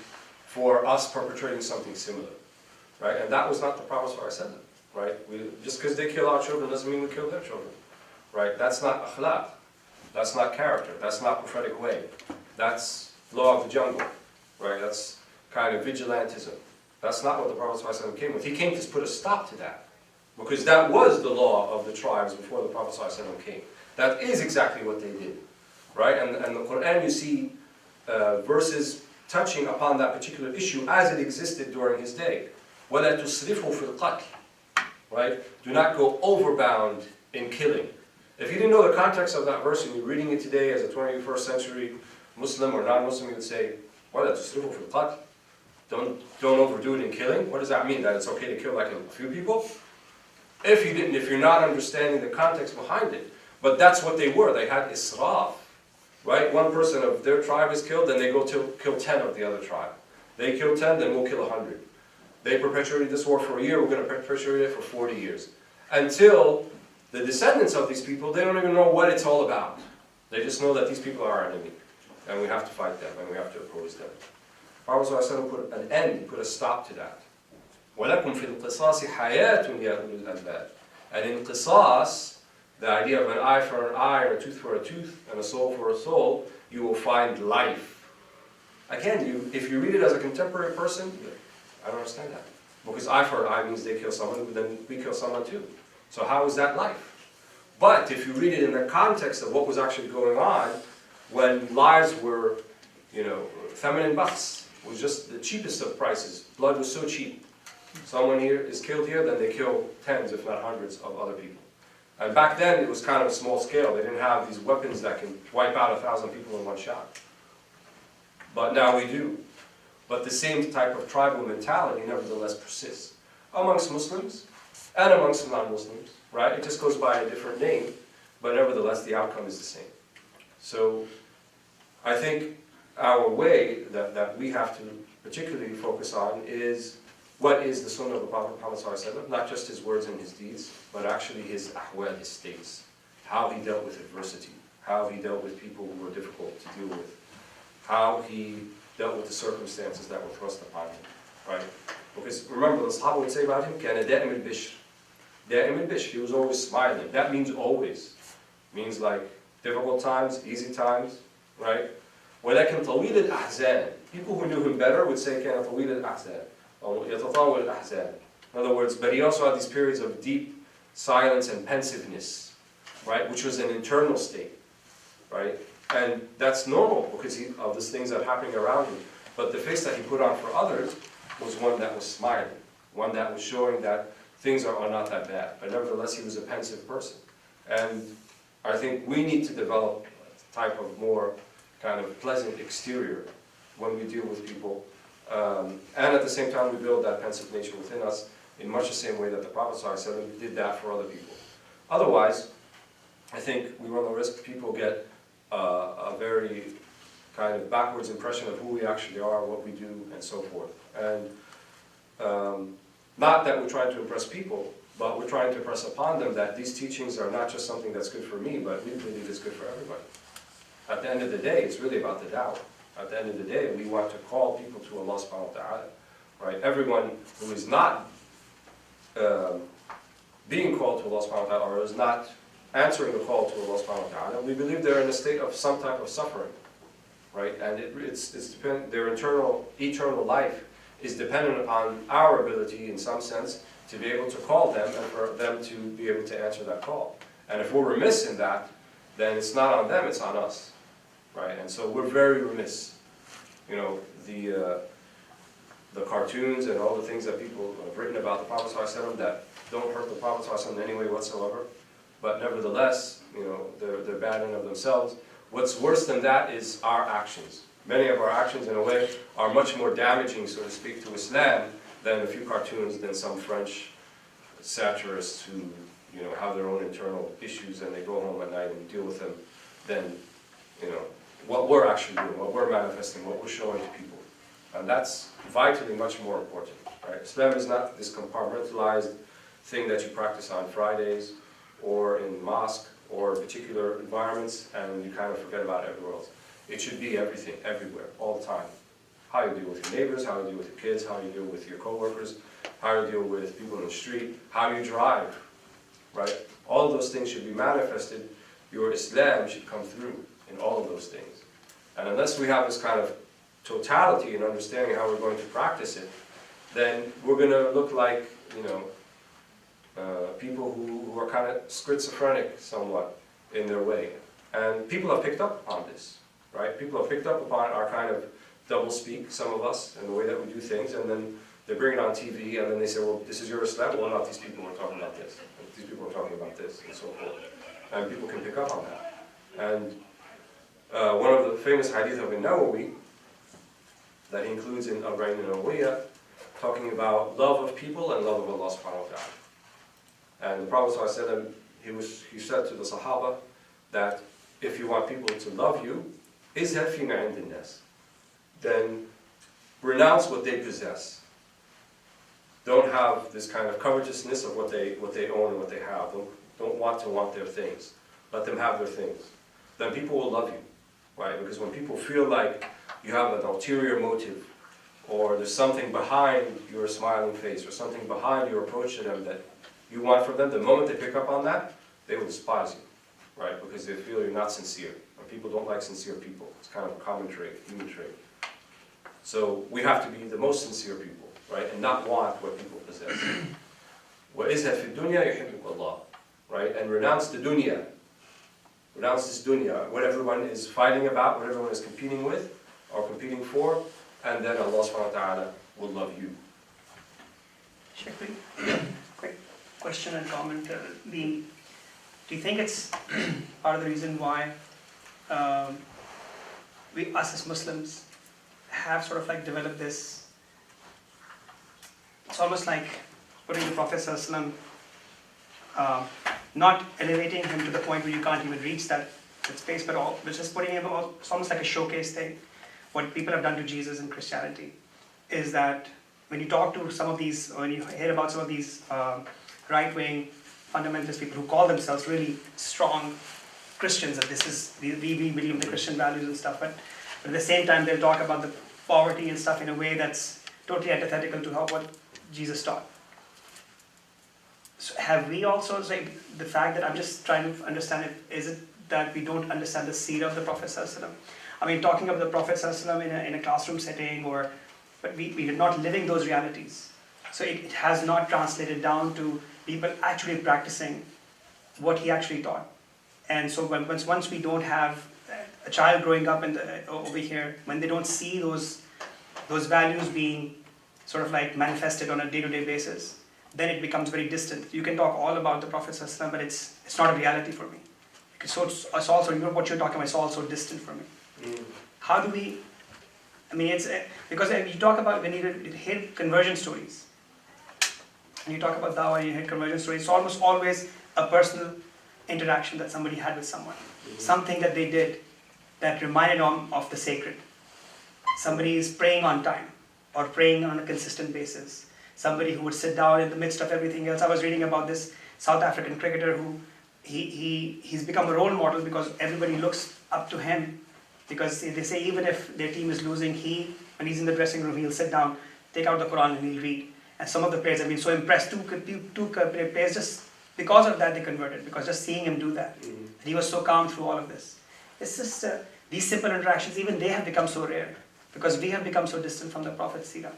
for us perpetrating something similar, right? And that was not the Prophet ﷺ, right? Just because they kill our children doesn't mean we kill their children, right? That's not akhlaq, that's not character, that's not prophetic way, that's law of the jungle, right? That's kind of vigilantism. That's not what the Prophet ﷺ came with. He came to put a stop to that, because that was the law of the tribes before the Prophet ﷺ came. That is exactly what they did, right? And the Quran, you see verses touching upon that particular issue as it existed during his day. وَلَا تُسْرِفُوا فِي الْقَتْلِ, right? Do not go overbound in killing. If you didn't know the context of that verse and you're reading it today as a 21st century Muslim or non-Muslim, you would say, وَلَا تُسْرِفُوا فِي الْقَتْلِ. Don't overdo it in killing. What does that mean? That it's okay to kill like a few people? If you're not understanding the context behind it. But that's what they were. They had israf, right? One person of their tribe is killed, then they go to kill 10 of the other tribe. They kill 10, then we'll kill 100. They perpetuated this war for a year, we're going to perpetuate it for 40 years. Until the descendants of these people, they don't even know what it's all about. They just know that these people are our enemy. And we have to fight them, and we have to oppose them. Prophet ﷺ put an end, put a stop to that. وَلَكُمْ فِي الْقِصَاصِ حَيَاةٌ يَا أُولِي الْأَلْبَابِ. And in qisas, the idea of an eye for an eye, or a tooth for a tooth, and a soul for a soul, you will find life. Again, if you read it as a contemporary person, I don't understand that. Because eye for an eye means they kill someone, then we kill someone too. So how is that life? But if you read it in the context of what was actually going on, when lives were, feminine bucks, was just the cheapest of prices. Blood was so cheap. Someone here is killed here, then they kill tens, if not hundreds, of other people. And back then, it was kind of a small scale. They didn't have these weapons that can wipe out 1,000 people in one shot. But now we do. But the same type of tribal mentality nevertheless persists amongst Muslims and amongst non-Muslims, right? It just goes by a different name, but nevertheless the outcome is the same. So I think our way that we have to particularly focus on is what is the Sunnah of the Prophet Muhammad ﷺ, not just his words and his deeds, but actually his ahwal, his states, how he dealt with adversity, how he dealt with people who were difficult to deal with, how he dealt with the circumstances that were thrust upon him, right? Because remember, the Sahaba would say about him, كَانَ دَائِمَ الْبِشْرِ. دَائِمَ الْبِشْرِ. He was always smiling. That means always. Means like difficult times, easy times, right? وَلَكِنْ طَوِيلَ الْأَحْزَانِ. People who knew him better would say كَانَ طَوِيلَ الْأَحْزَانِ. أو يَتَطَاوَلَ الْأَحْزَانِ. In other words, but he also had these periods of deep silence and pensiveness, right? Which was an internal state, right? And that's normal because of the things that are happening around him. But the face that he put on for others was one that was smiling, one that was showing that things are not that bad. But nevertheless, he was a pensive person. And I think we need to develop a type of more kind of pleasant exterior when we deal with people. And at the same time, we build that pensive nature within us in much the same way that the Prophet ﷺ did that for other people. Otherwise, I think we run the risk people get a very kind of backwards impression of who we actually are, what we do, and so forth. And not that we're trying to impress people, but we're trying to impress upon them that these teachings are not just something that's good for me, but we believe it's good for everybody. At the end of the day, it's really about the da'wah. At the end of the day, we want to call people to Allah subhanahu wa ta'ala. Right? Everyone who is not being called to Allah subhanahu wa ta'ala, or is not answering the call to Allah subhanahu wa ta'ala, we believe they're in a state of some type of suffering. Right? And their eternal life is dependent upon our ability, in some sense, to be able to call them and for them to be able to answer that call. And if we're remiss in that, then it's not on them, it's on us. Right? And so we're very remiss. You know, the cartoons and all the things that people have written about the Prophet ﷺ that don't hurt the Prophet ﷺ in any way whatsoever, but nevertheless, you know, they're bad in of themselves. What's worse than that is our actions. Many of our actions, in a way, are much more damaging, so to speak, to Islam than a few cartoons, than some French satirists who, you know, have their own internal issues and they go home at night and deal with them, than, you know, what we're actually doing, what we're manifesting, what we're showing to people. And that's vitally much more important. Right? Islam is not this compartmentalized thing that you practice on Fridays or in mosque or particular environments and you kind of forget about everywhere else. It should be everything, everywhere, all the time. How you deal with your neighbors, how you deal with your kids, how you deal with your coworkers, how you deal with people in the street, how you drive, right? All of those things should be manifested. Your Islam should come through in all of those things. And unless we have this kind of totality and understanding how we're going to practice it, then we're going to look like, you know, people who are kind of schizophrenic somewhat in their way. And people have picked up upon this. Right? People have picked up upon our kind of double-speak, some of us, and the way that we do things, and then they bring it on TV, and then they say, well, this is your Islam? Well, not these people are talking about this. These people are talking about this, and so forth. And people can pick up on that. And one of the famous hadith of Nawawi, that he includes in Al-Rain al-Nawawiyah, talking about love of people and love of Allah subhanahu wa ta'ala. And the Prophet ﷺ, he said to the Sahaba that if you want people to love you, then renounce what they possess. Don't have this kind of covetousness of what they own and what they have. Don't want their things. Let them have their things. Then people will love you, right? Because when people feel like you have an ulterior motive, or there's something behind your smiling face, or something behind your approach to them that you want from them, the moment they pick up on that, they will despise you, right? Because they feel you're not sincere. People don't like sincere people. It's kind of a common trait, human trait. So we have to be the most sincere people, right? And not want what people possess. وَإِزْهَدْ فِي الدُّنْيَا يُحِبُّكَ اللَّهُ, right? And renounce the dunya. Renounce this dunya, what everyone is fighting about, what everyone is competing with, or competing for, and then Allah subhanahu wa ta'ala will love you. Quick question and comment. Do you think it's part of the reason why we, us as Muslims, have sort of like developed this, it's almost like putting the Prophet ﷺ, not elevating him to the point where you can't even reach that space, but just putting him, it's almost like a showcase thing. What people have done to Jesus in Christianity is that when you talk to some of these, or when you hear about some of these right-wing fundamentalist people who call themselves really strong Christians, that this is, we believe in the Christian values and stuff, but at the same time they'll talk about the poverty and stuff in a way that's totally antithetical to what Jesus taught. So have we also, like, the fact that I'm just trying to understand it, is it that we don't understand the seed of the Prophet ﷺ? I mean, talking of the Prophet ﷺ in a classroom setting, but we are not living those realities. So it has not translated down to people actually practicing what he actually taught. And so once we don't have a child growing up over here, when they don't see those values being sort of like manifested on a day-to-day basis, then it becomes very distant. You can talk all about the Prophet ﷺ, but it's not a reality for me. So it's also, you know, what you're talking about, it's also distant for me. How do we, I mean, it's, because you talk about, when you hear conversion stories, and you talk about dawah, you hear conversion stories, it's almost always a personal interaction that somebody had with someone. Something that they did that reminded them of the sacred. Somebody is praying on time or praying on a consistent basis. Somebody who would sit down in the midst of everything else. I was reading about this South African cricketer who he's become a role model because everybody looks up to him, because they say even if their team is losing, when he's in the dressing room, he'll sit down, take out the Quran and he'll read. And some of the players have been so impressed, two players, just because of that they converted, because just seeing him do that. He was so calm through all of this. It's just these simple interactions, even they have become so rare, because we have become so distant from the Prophet's seerah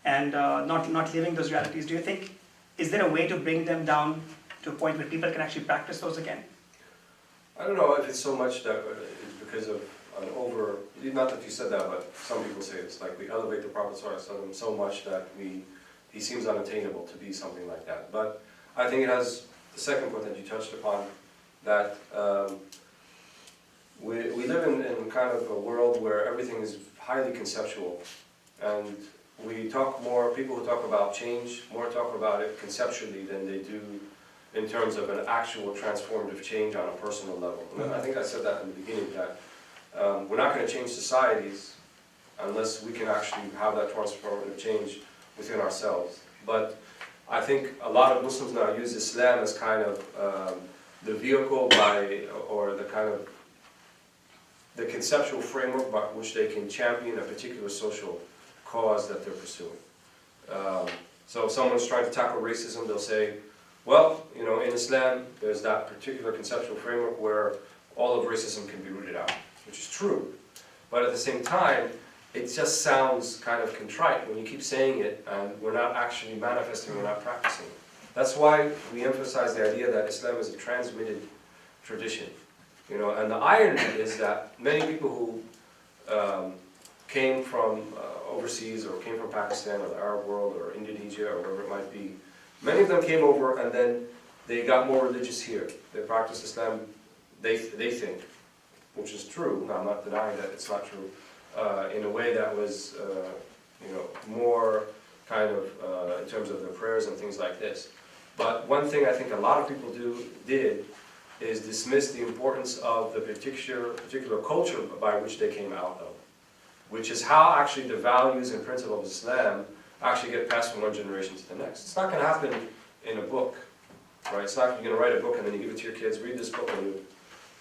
and not living those realities. Do you think, is there a way to bring them down to a point where people can actually practice those again? I don't know if it's so much that it's because of not that you said that, but some people say it's like we elevate the Prophet ﷺ so much that he seems unattainable to be something like that. But I think it has the second point that you touched upon, that we live in kind of a world where everything is highly conceptual, and we talk more, people who talk about change, more talk about it conceptually than they do in terms of an actual transformative change on a personal level. And I think I said that in the beginning, that we're not going to change societies unless we can actually have that transformative change within ourselves. But I think a lot of Muslims now use Islam as kind of the vehicle or the kind of the conceptual framework by which they can champion a particular social cause that they're pursuing. So if someone's trying to tackle racism, they'll say, well, you know, in Islam, there's that particular conceptual framework where all of racism can be rooted out, which is true. But at the same time, it just sounds kind of contrite when you keep saying it and we're not actually manifesting, we're not practicing. That's why we emphasize the idea that Islam is a transmitted tradition. You know, and the irony is that many people who came from overseas or came from Pakistan or the Arab world or Indonesia or wherever it might be, many of them came over and then they got more religious here. They practiced Islam, they think, which is true. I'm not denying that it's not true. In a way that was, you know, more kind of in terms of their prayers and things like this. But one thing I think a lot of people did is dismiss the importance of the particular culture by which they came out of, which is how actually the values and principles of Islam actually get passed from one generation to the next. It's not going to happen in a book, right? It's not you're going to write a book and then you give it to your kids, read this book and you...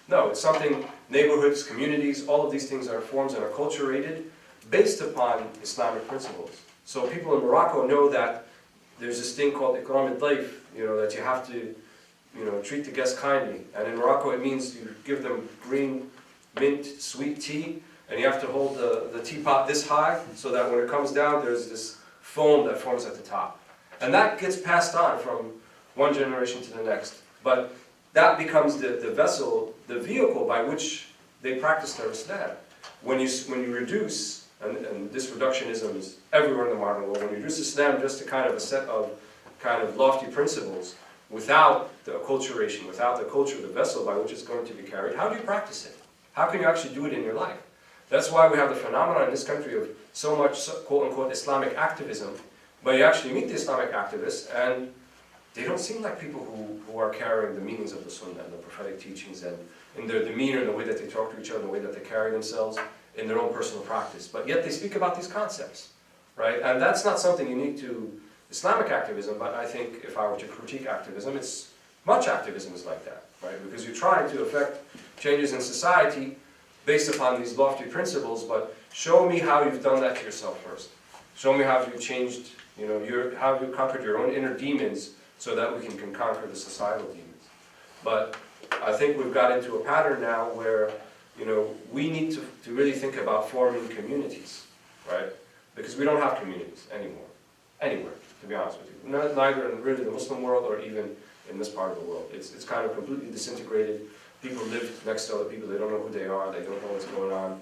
No, it's something, neighborhoods, communities, all of these things are forms and are culturated based upon Islamic principles. So people in Morocco know that there's this thing called ikram al-dayf, you know, that you have to, you know, treat the guests kindly. And in Morocco it means you give them green, mint, sweet tea, and you have to hold the teapot this high so that when it comes down there's this foam that forms at the top. And that gets passed on from one generation to the next. But that becomes the vessel, the vehicle by which they practice their Islam. When you reduce, and this reductionism is everywhere in the modern world, when you reduce Islam just to kind of a set of kind of lofty principles, without the acculturation, without the culture, the vessel by which it's going to be carried, how do you practice it? How can you actually do it in your life? That's why we have the phenomenon in this country of so much quote-unquote Islamic activism, but you actually meet the Islamic activists and they don't seem like people who are carrying the meanings of the Sunnah and the prophetic teachings, and in their demeanor, in the way that they talk to each other, in the way that they carry themselves, in their own personal practice. But yet they speak about these concepts, right? And that's not something unique to Islamic activism, but I think if I were to critique activism, much activism is like that, right? Because you're trying to affect changes in society based upon these lofty principles, but show me how you've done that to yourself first. Show me how you've changed, you know, how you've conquered your own inner demons, so that we can conquer the societal demons. But I think we've got into a pattern now where, you know, we need to really think about forming communities, right? Because we don't have communities anywhere, to be honest with you. Neither in really the Muslim world or even in this part of the world. It's kind of completely disintegrated. People live next to other people, they don't know who they are, they don't know what's going on.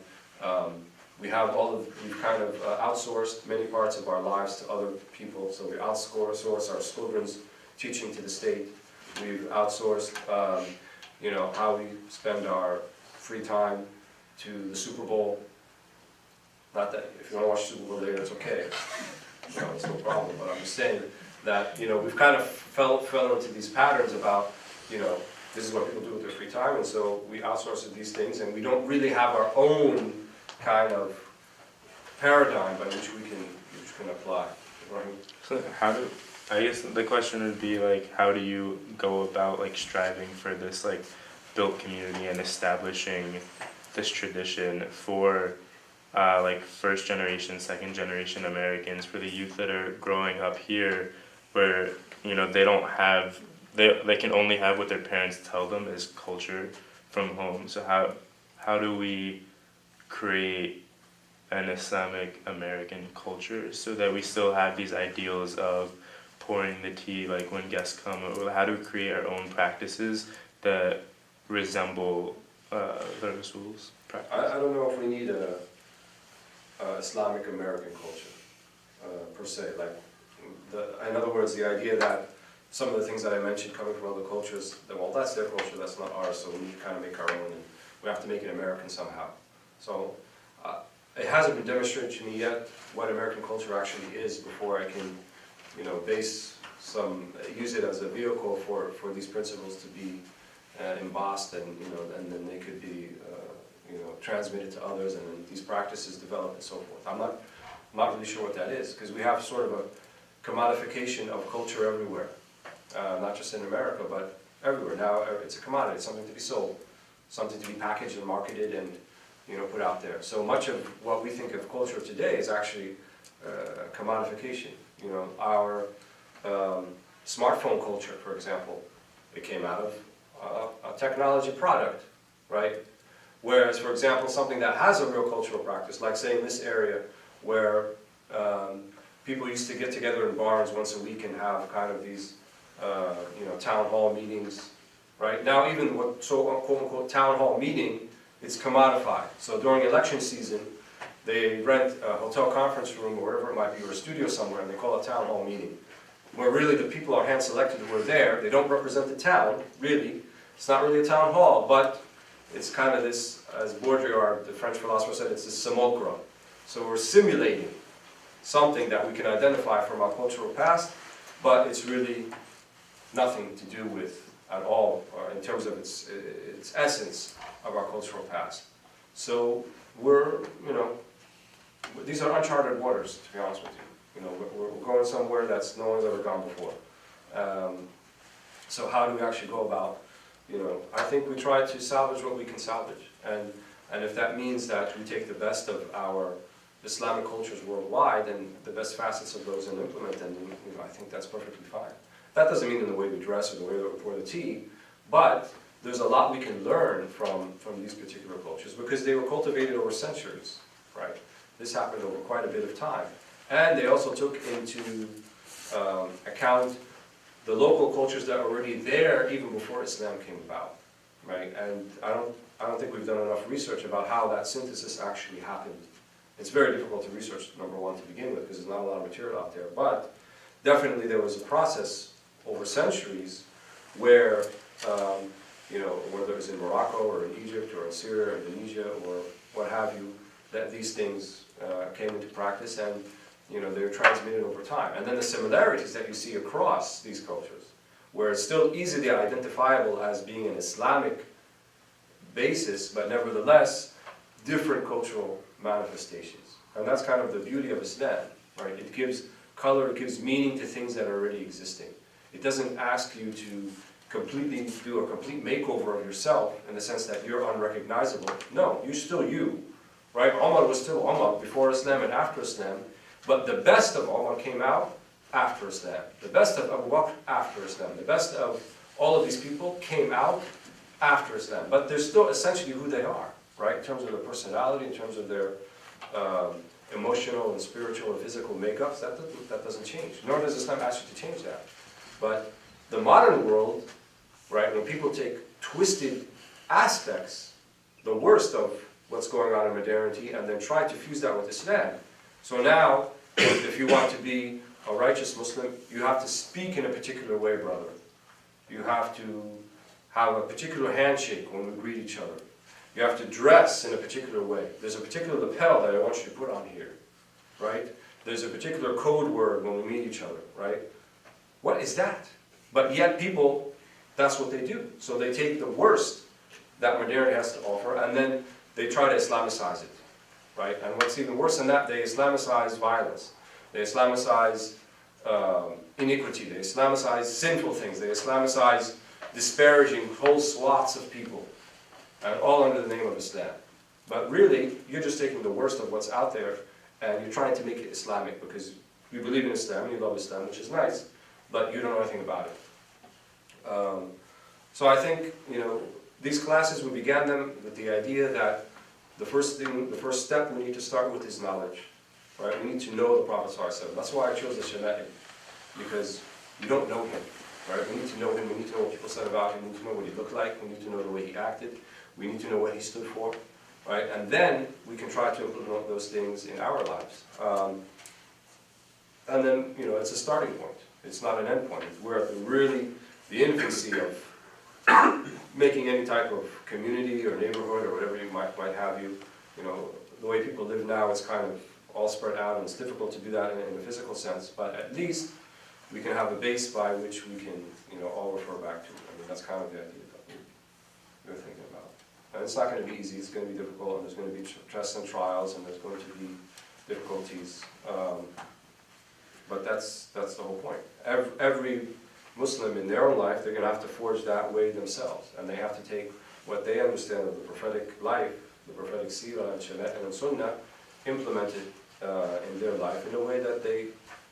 We've kind of outsourced many parts of our lives to other people, so we outsource our children's teaching to the state. We've outsourced, you know, how we spend our free time to the Super Bowl. Not that if you want to watch Super Bowl later, it's okay. You know, it's no problem. But I'm just saying that, you know, we've kind of fell into these patterns about, you know, this is what people do with their free time, and so we outsource these things, and we don't really have our own kind of paradigm by which we can apply, right? So I guess the question would be like, how do you go about like striving for this like built community and establishing this tradition for like first generation, second generation Americans, for the youth that are growing up here, where you know they don't have, they can only have what their parents tell them is culture from home. So how do we create an Islamic American culture so that we still have these ideals of pouring the tea like when guests come? Or how do we create our own practices that resemble the Rasul's practice? I don't know if we need a Islamic American culture per se. Like, in other words, the idea that some of the things that I mentioned coming from other cultures, that, well, that's their culture, that's not ours, so we need to kind of make our own, and we have to make it American somehow. So it hasn't been demonstrated to me yet what American culture actually is before I can, you know, use it as a vehicle for these principles to be embossed, and you know, and then they could be you know, transmitted to others, and then these practices develop and so forth. I'm not really sure what that is, because we have sort of a commodification of culture everywhere, not just in America, but everywhere. Now it's a commodity, it's something to be sold, something to be packaged and marketed and, you know, put out there. So much of what we think of culture today is actually commodification. You know, our smartphone culture, for example, it came out of a technology product, right? Whereas, for example, something that has a real cultural practice, like say in this area where people used to get together in barns once a week and have kind of these, you know, town hall meetings, right? Now even what quote-unquote town hall meeting, it's commodified. So during election season, they rent a hotel conference room or wherever it might be, or a studio somewhere, and they call it town hall meeting, where really the people are hand-selected who are there. They don't represent the town, really. It's not really a town hall, but it's kind of this, as Baudrillard, the French philosopher, said, it's this simulacrum. So we're simulating something that we can identify from our cultural past, but it's really nothing to do with at all, or in terms of its essence of our cultural past. So we're, you know, these are uncharted waters, to be honest with you. You know, we're going somewhere that's no one's ever gone before. So how do we actually go about, you know, I think we try to salvage what we can salvage. And if that means that we take the best of our Islamic cultures worldwide and the best facets of those and implement them, you know, I think that's perfectly fine. That doesn't mean in the way we dress or the way that we pour the tea, but there's a lot we can learn from these particular cultures because they were cultivated over centuries, right? This happened over quite a bit of time. And they also took into account the local cultures that were already there even before Islam came about, right? And I don't think we've done enough research about how that synthesis actually happened. It's very difficult to research, number one, to begin with, because there's not a lot of material out there. But definitely there was a process over centuries where, you know, whether it was in Morocco or in Egypt or in Syria or Indonesia or what have you, that these things came into practice and, you know, they were transmitted over time. And then the similarities that you see across these cultures, where it's still easily identifiable as being an Islamic basis, but nevertheless, different cultural manifestations. And that's kind of the beauty of Islam, right? It gives color, it gives meaning to things that are already existing. It doesn't ask you to completely do a complete makeover of yourself in the sense that you're unrecognizable. No, you're still you, right? Umar was still Umar before Islam and after Islam, but the best of Umar came out after Islam. The best of Abu Bakr after Islam. The best of all of these people came out after Islam, but they're still essentially who they are, right? In terms of their personality, in terms of their emotional and spiritual and physical makeups, that doesn't change. Nor does Islam ask you to change that. But the modern world, right, when people take twisted aspects, the worst of what's going on in modernity, and then try to fuse that with Islam. So now, if you want to be a righteous Muslim, you have to speak in a particular way, brother. You have to have a particular handshake when we greet each other. You have to dress in a particular way. There's a particular lapel that I want you to put on here, right? There's a particular code word when we meet each other, right? What is that? But yet people that's what they do. So they take the worst that modernity has to offer, and then they try to Islamicize it, right? And what's even worse than that, they Islamicize violence. They Islamicize iniquity. They Islamicize sinful things. They Islamicize disparaging whole swaths of people, and all under the name of Islam. But really, you're just taking the worst of what's out there, and you're trying to make it Islamic, because you believe in Islam, you love Islam, which is nice, but you don't know anything about it. So I think, these classes, we began them with the idea that the first step we need to start with is knowledge, right? We need to know the Prophet ﷺ. That's why I chose the Shama'il, because you don't know him, right? We need to know him, we need to know what people said about him, we need to know what he looked like, we need to know the way he acted, we need to know what he stood for, right? And then we can try to implement those things in our lives. And then, it's a starting point. It's not an end point. We're at the infancy of making any type of community or neighborhood or whatever you might have you. The way people live now is kind of all spread out, and it's difficult to do that in a physical sense, but at least we can have a base by which we can, all refer back to. I mean, that's kind of the idea that we're thinking about. And it's not going to be easy, it's going to be difficult, and there's going to be tests and trials, and there's going to be difficulties. But that's the whole point. Every Muslim in their own life, they're going to have to forge that way themselves, and they have to take what they understand of the prophetic life, the prophetic seerah and shama'il and sunnah, implement it in their life in a way that they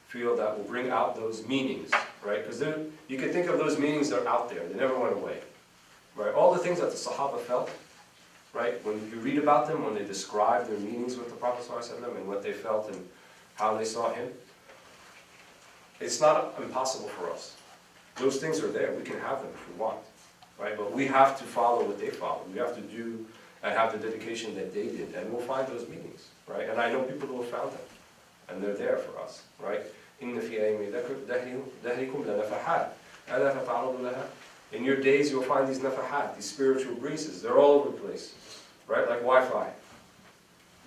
feel that will bring out those meanings, right? Because you can think of those meanings, they're out there, they never went away, right? All the things that the Sahaba felt, right? When you read about them, when they describe their meanings with the Prophet ﷺ and what they felt and how they saw him, it's not impossible for us. Those things are there, we can have them if we want, right? But we have to follow what they followed. We have to do and have the dedication that they did, and we'll find those meanings, right? And I know people who have found them, and they're there for us, right? إِنَّ فِي أَيْمِ دَهْرِكُمْ لَنَفَحَاتٍ أَلَا تَتَعَرَضُ لَهَا. In your days you'll find these nafahat, these spiritual breezes. They're all over the place, right? Like Wi-Fi.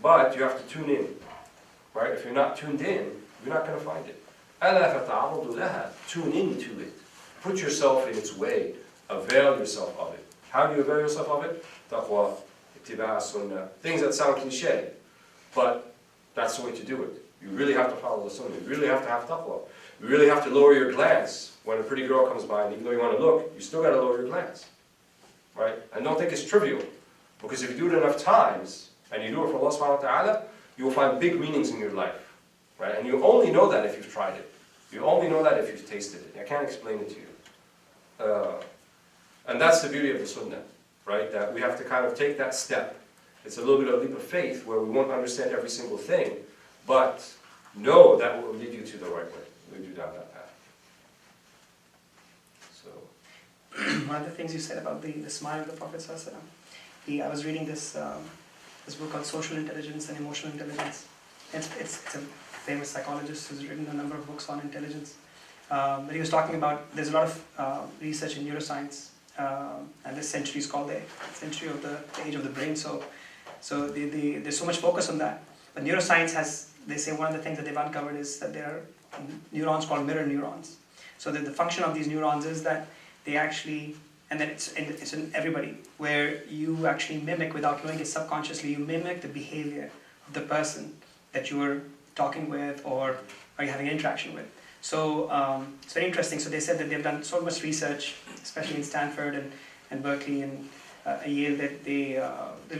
But you have to tune in, right? If you're not tuned in, you're not going to find it. أَلَا تَتَعَرَضُ لَهَا. Tune into it. Put yourself in its way. Avail yourself of it. How do you avail yourself of it? Taqwa, ittiba' sunnah. Things that sound cliche, but that's the way to do it. You really have to follow the sunnah. You really have to have taqwa. You really have to lower your glance when a pretty girl comes by, and even though you want to look, you still got to lower your glance, right? And don't think it's trivial, because if you do it enough times, and you do it for Allah subhanahu wa ta'ala, you will find big meanings in your life, right? And you only know that if you've tried it. You only know that if you've tasted it. I can't explain it to you. And that's the beauty of the sunnah, right? That we have to kind of take that step. It's a little bit of a leap of faith where we won't understand every single thing, but know that will lead you to the right way, lead you down that path. So, One of the things you said about the smile of the Prophet ﷺ, I was reading this book called Social Intelligence and Emotional Intelligence. It's a famous psychologist who's written a number of books on intelligence. But he was talking about, there's a lot of research in neuroscience, and this century is called the century of the age of the brain, so there's so much focus on that. But neuroscience they say one of the things that they've uncovered is that there are neurons called mirror neurons. So that the function of these neurons is that they actually, and then it's in everybody, where you actually mimic, without knowing it subconsciously, you mimic the behavior of the person that you were talking with or are you having an interaction with. So it's very interesting. So they said that they've done so much research, especially in Stanford and Berkeley and Yale, that they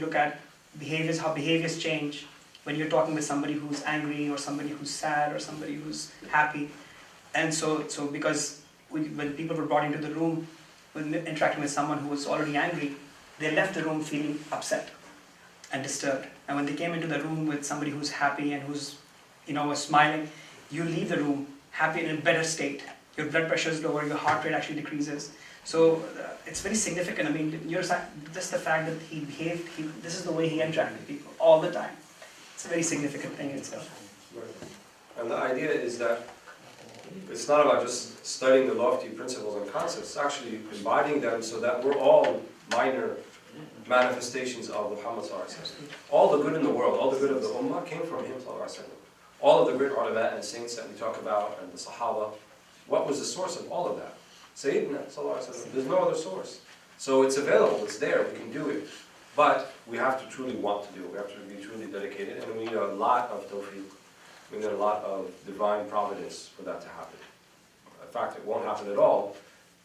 look at behaviors, how behaviors change when you're talking with somebody who's angry or somebody who's sad or somebody who's happy. And so because when people were brought into the room when interacting with someone who was already angry, they left the room feeling upset and disturbed. And when they came into the room with somebody who's happy and who's was smiling, you leave the room happy and in a better state. Your blood pressure is lower, your heart rate actually decreases. So it's very significant. I mean, just the fact that he behaved, this is the way he interacted with people all the time. It's a very significant thing in itself. right. And the idea is that it's not about just studying the lofty principles and concepts, it's actually embodying them so that we're all minor manifestations of Muhammad sallallahu alaihi wasallam. All the good in the world, all the good of the ummah came from him sallallahu alaihi wasallam. All of the great ulama and saints that we talk about and the Sahaba, what was the source of all of that? Sayyidina sallallahu alaihi wasallam. There's no other source. So it's available, it's there, we can do it. But we have to truly want to do it. We have to be truly dedicated, and we need a lot of tawfiq. We need a lot of divine providence for that to happen. In fact, it won't happen at all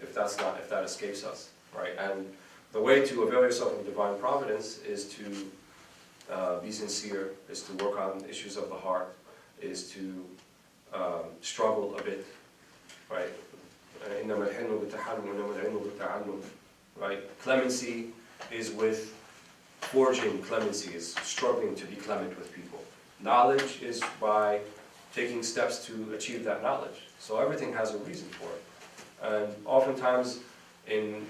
if that escapes us, right? And the way to avail yourself of divine providence is to be sincere, is to work on issues of the heart, is to struggle a bit, right? Right? Clemency is with forging clemency, is struggling to be clement with people. Knowledge is by taking steps to achieve that knowledge. So everything has a reason for it. And oftentimes in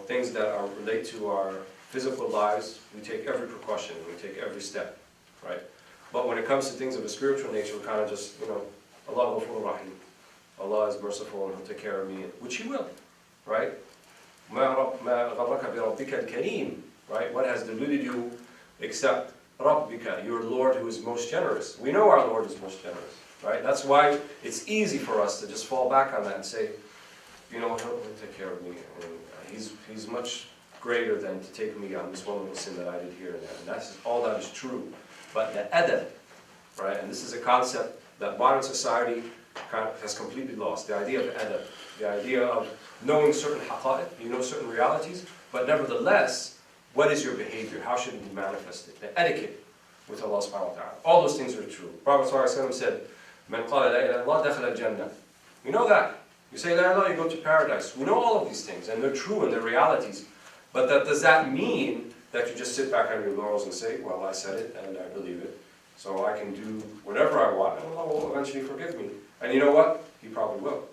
things that relate to our physical lives, we take every precaution, we take every step, right? But when it comes to things of a spiritual nature, we're kind of just, Allah Ghafur Rahim. Allah is merciful and He'll take care of me, which He will, right? Right? What has deluded you except Rabbika, your Lord who is most generous. We know our Lord is most generous, right? That's why it's easy for us to just fall back on that and say, He'll take care of me. And he's much greater than to take me on this one little sin that I did here and there. And that's all that is true. But the adab, right? And this is a concept that modern society has completely lost. The idea of adab, the idea of knowing certain haqa'iq, certain realities, but nevertheless, what is your behavior? How should it be manifested? The etiquette with Allah subhanahu wa ta'ala. All those things are true. Prophet ﷺ said, Man qala la ilaha illallah dakhala al-jannah. You know that. You say la ilaha illallah, you go to paradise. We know all of these things, and they're true and they're realities. But does that mean that you just sit back on your laurels and say, well, I said it and I believe it, so I can do whatever I want, and Allah will eventually forgive me. And you know what? He probably will.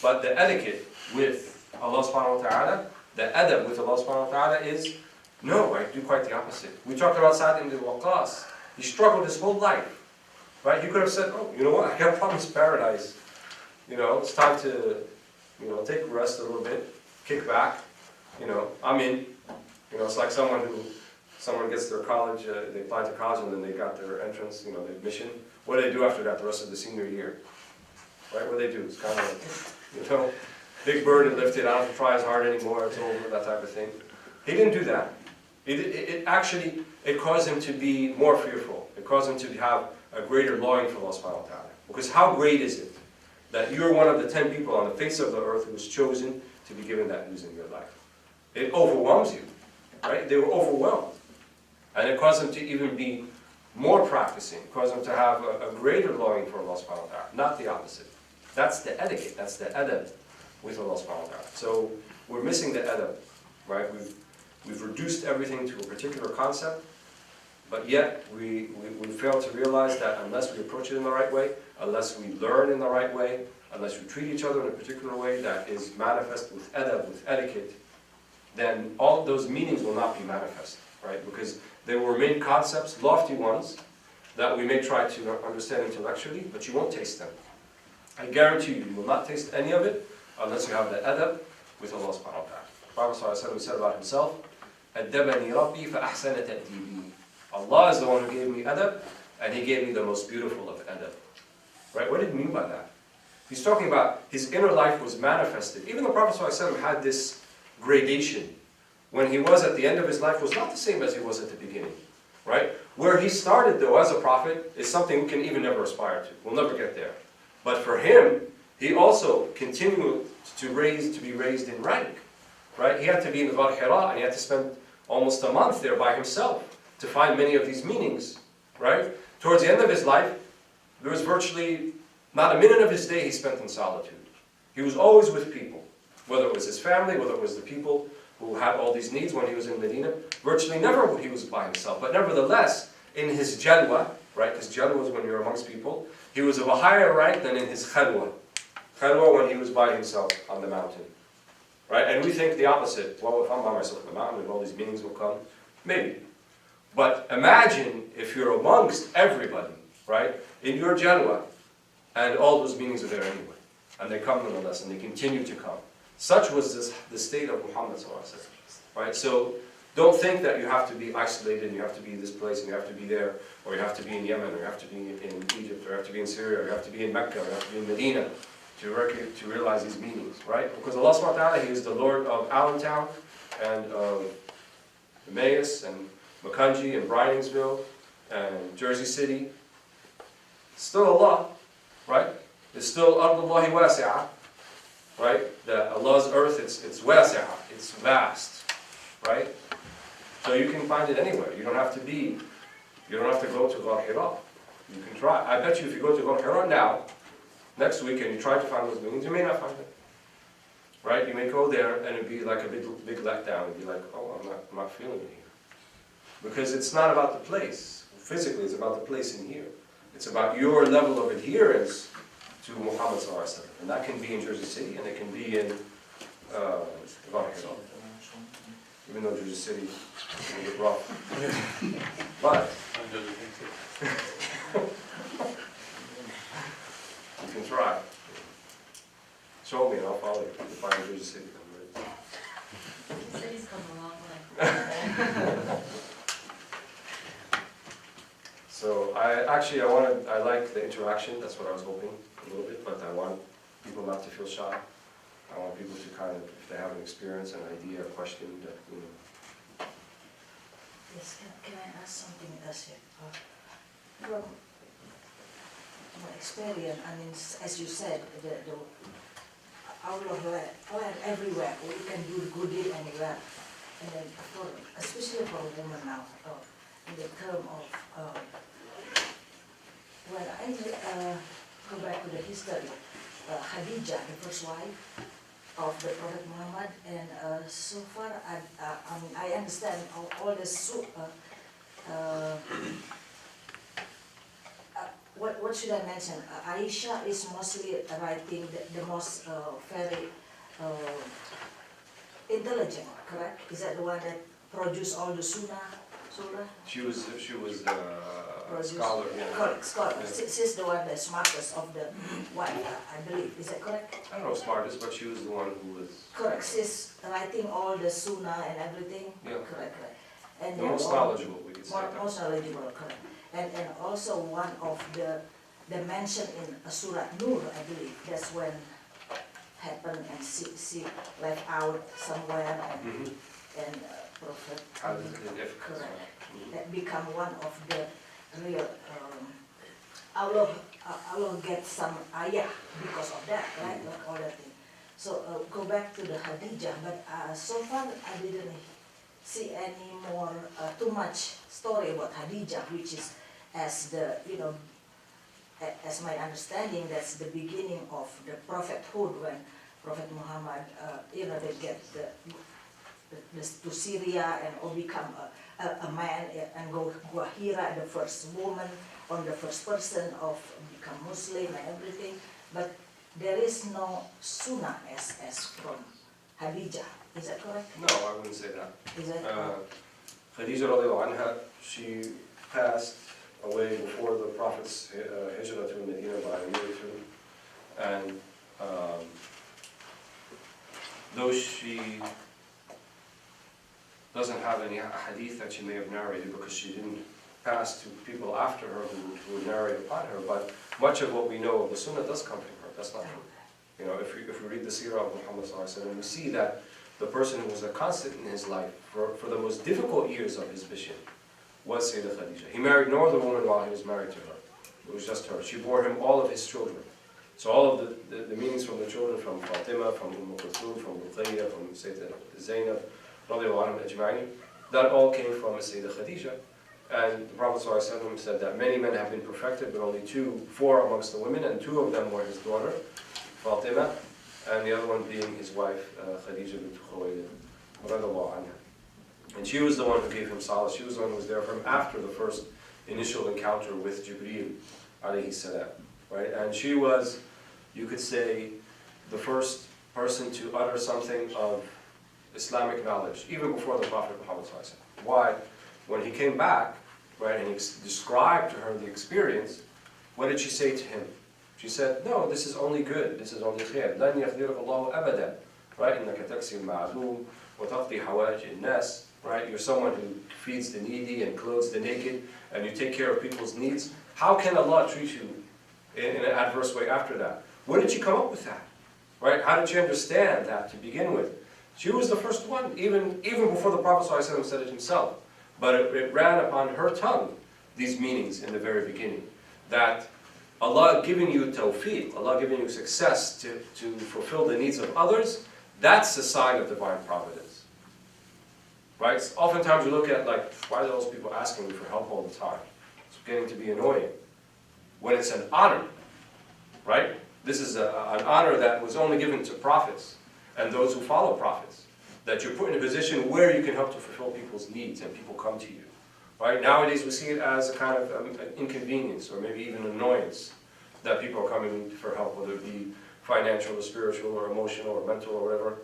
But the etiquette with Allah subhanahu wa ta'ala, the adab with Allah subhanahu wa ta'ala is, no, I do quite the opposite. We talked about Sa'd ibn Waqqas. He struggled his whole life. Right? You could have said, oh, you know what? I got promised paradise. It's time to, take a rest a little bit, kick back. I'm in. It's like someone gets their college, they apply to college and then they got their entrance, the admission. What do they do after that the rest of the senior year? Right? What do they do? It's kind of like, big burden lifted, I don't have to try as hard anymore, it's over, that type of thing. He didn't do that. It actually caused him to be more fearful. It caused him to have a greater longing for Allah subhanahu wa ta'ala. Because how great is it that you're one of the 10 people on the face of the earth who was chosen to be given that news in your life? It overwhelms you, right? They were overwhelmed. And it caused them to even be more practicing. It caused them to have a greater longing for Allah subhanahu wa ta'ala, not the opposite. That's the etiquette, that's the adab with Allah subhanahu wa ta'ala. So we're missing the adab, right? We've reduced everything to a particular concept, but yet we fail to realize that unless we approach it in the right way, unless we learn in the right way, unless we treat each other in a particular way that is manifest with adab, with etiquette, then all those meanings will not be manifest, right? Because they will remain concepts, lofty ones, that we may try to understand intellectually, but you won't taste them. I guarantee you will not taste any of it unless you have the adab with Allah subhanahu wa ta'ala. Prophet ﷺ said about himself, أَدَّبَنِي رَبِّي فَأَحْسَنَ تَأْدِيبِي. Allah is the one who gave me adab, and He gave me the most beautiful of adab. Right? What did He mean by that? He's talking about his inner life was manifested. Even the Prophet ﷺ had this gradation. When he was at the end of his life was not the same as he was at the beginning. Right? Where he started though as a prophet is something we can even never aspire to. We'll never get there. But for him, he also continued to be raised in rank. Right? He had to be in Ghar Hira and he had to spend almost a month there by himself to find many of these meanings. Right? Towards the end of his life, there was virtually not a minute of his day he spent in solitude. He was always with people. Whether it was his family, whether it was the people who had all these needs when he was in Medina, virtually never he was by himself. But nevertheless, in his jalwa, right, because jalwa is when you're amongst people, he was of a higher rank than in his khalwa. Khalwa when he was by himself on the mountain. Right? And we think the opposite. Well, if I'm by myself on the mountain, all these meanings will come. Maybe. But imagine if you're amongst everybody, right, in your jalwa, and all those meanings are there anyway. And they come nonetheless, and they continue to come. Such was the state of Muhammad ﷺ, right? So don't think that you have to be isolated, and you have to be in this place, and you have to be there, or you have to be in Yemen, or you have to be in Egypt, or you have to be in Syria, or you have to be in Mecca, or you have to be in Medina to realize these meanings, right? Because Allah subhanahu wa ta'ala, He is the Lord of Allentown and of Emmaus and Makunji and Briningsville and Jersey City. Still Allah, right? It's still Ardullahi wasi'ah, right? That Allah's earth, it's wasi'ah, it's vast, right? So you can find it anywhere. You don't have to go to Ghar Hira. You can try. I bet you if you go to Ghar Hira now, next week, and you try to find those meanings, you may not find it. Right? You may go there and it'd be like a big letdown. It'd be like, oh, I'm not feeling it here. Because it's not about the place. Physically, it's about the place in here. It's about your level of adherence to Muhammad sallallahu alaihi wasallam. And that can be in Jersey City, and it can be in Ghar Hira. Even though Jersey City is a little bit rough. But you can try. Show me and I'll follow you. You'll find Jersey City. I'm ready. The city's come a long way. So I like the interaction. That's what I was hoping a little bit, but I want people not to feel shy. I want people to kind of, if they have an experience, an idea, a question, that, you know. Yes, can I ask something else here? From my experience, I mean, as you said, Allah land everywhere, we can do good deed anywhere. And then especially for a woman now, in the term of, when I go back to the history, Khadijah, the first wife of the Prophet Muhammad, and so far I understand all the what should I mention? Aisha is mostly writing the most very intelligent, correct? Is that the one that produced all the surah? She was a scholar. Yeah. Correct, scholar. Yeah. She's the one, the smartest of the wife, I believe. Is that correct? I don't know smartest, but she was the one who was Correct. She's writing all the sunnah and everything. Yeah. Correct. And the most knowledgeable, we could say. most knowledgeable, correct. And also one of the mention in Surah Nur, I believe, that's when happened and she left out somewhere and Prophet. Correct. That become one of the real Allah get some ayah because of that, right? Like all that thing. So go back to the Khadijah, but so far I didn't see any more too much story about Khadijah, which is as the as my understanding, that's the beginning of the prophethood when Prophet Muhammad they get to Syria and all become a man and go Hira, the first woman, on the first person of become Muslim and everything. But there is no sunnah as from Khadijah. Is that correct? No, I wouldn't say that. Is that Khadija radiallahu anha, she passed away before the Prophet's hijrah to Medina by a year or two. And though she doesn't have any hadith that she may have narrated because she didn't pass to people after her who would narrate upon her, but much of what we know of the Sunnah does come from her. That's not true. You know, if we read the seerah of Muhammad sallallahu alaihi wasallam, we see that the person who was a constant in his life for the most difficult years of his mission was Sayyidah Khadija. He married no other woman while he was married to her. It was just her. She bore him all of his children. So all of the meanings from the children, from Fatima, from Kulthum, from Ruqayya, from Sayyidah Zainab, that all came from Sayyidah Khadija. And the Prophet ﷺ said that many men have been perfected, but only four amongst the women, and two of them were his daughter, Fatima, and the other one being his wife, Khadija bint Khuwaylid, radiyallahu anha. And she was the one who gave him solace. She was the one who was there for him after the first initial encounter with Jibreel, alayhi salam, right? And she was, you could say, the first person to utter something of Islamic knowledge, even before the Prophet Muhammad ﷺ. Why? When he came back, right, and he described to her the experience, what did she say to him? She said, no, this is only good, this is only khair. لَنْ يَخْذِرَكَ اللَّهُ أَبَدًا. Right? إِنَّكَ تَكْسِي الْمَعْلُومِ وَتَقْضِي حَوَاجِ النَّاسِ. Right? You're someone who feeds the needy and clothes the naked, and you take care of people's needs. How can Allah treat you in an adverse way after that? Where did she come up with that? Right? How did she understand that to begin with? She was the first one, even before the Prophet ﷺ said it himself. But it ran upon her tongue, these meanings in the very beginning. That Allah giving you tawfiq, Allah giving you success to fulfill the needs of others, that's a sign of divine providence. Right? So oftentimes you look at like, why are those people asking me for help all the time? It's getting to be annoying. When it's an honor, right? This is an honor that was only given to prophets and those who follow prophets. That you're put in a position where you can help to fulfill people's needs and people come to you. Right? Nowadays we see it as a kind of an inconvenience or maybe even annoyance that people are coming for help, whether it be financial or spiritual or emotional or mental or whatever.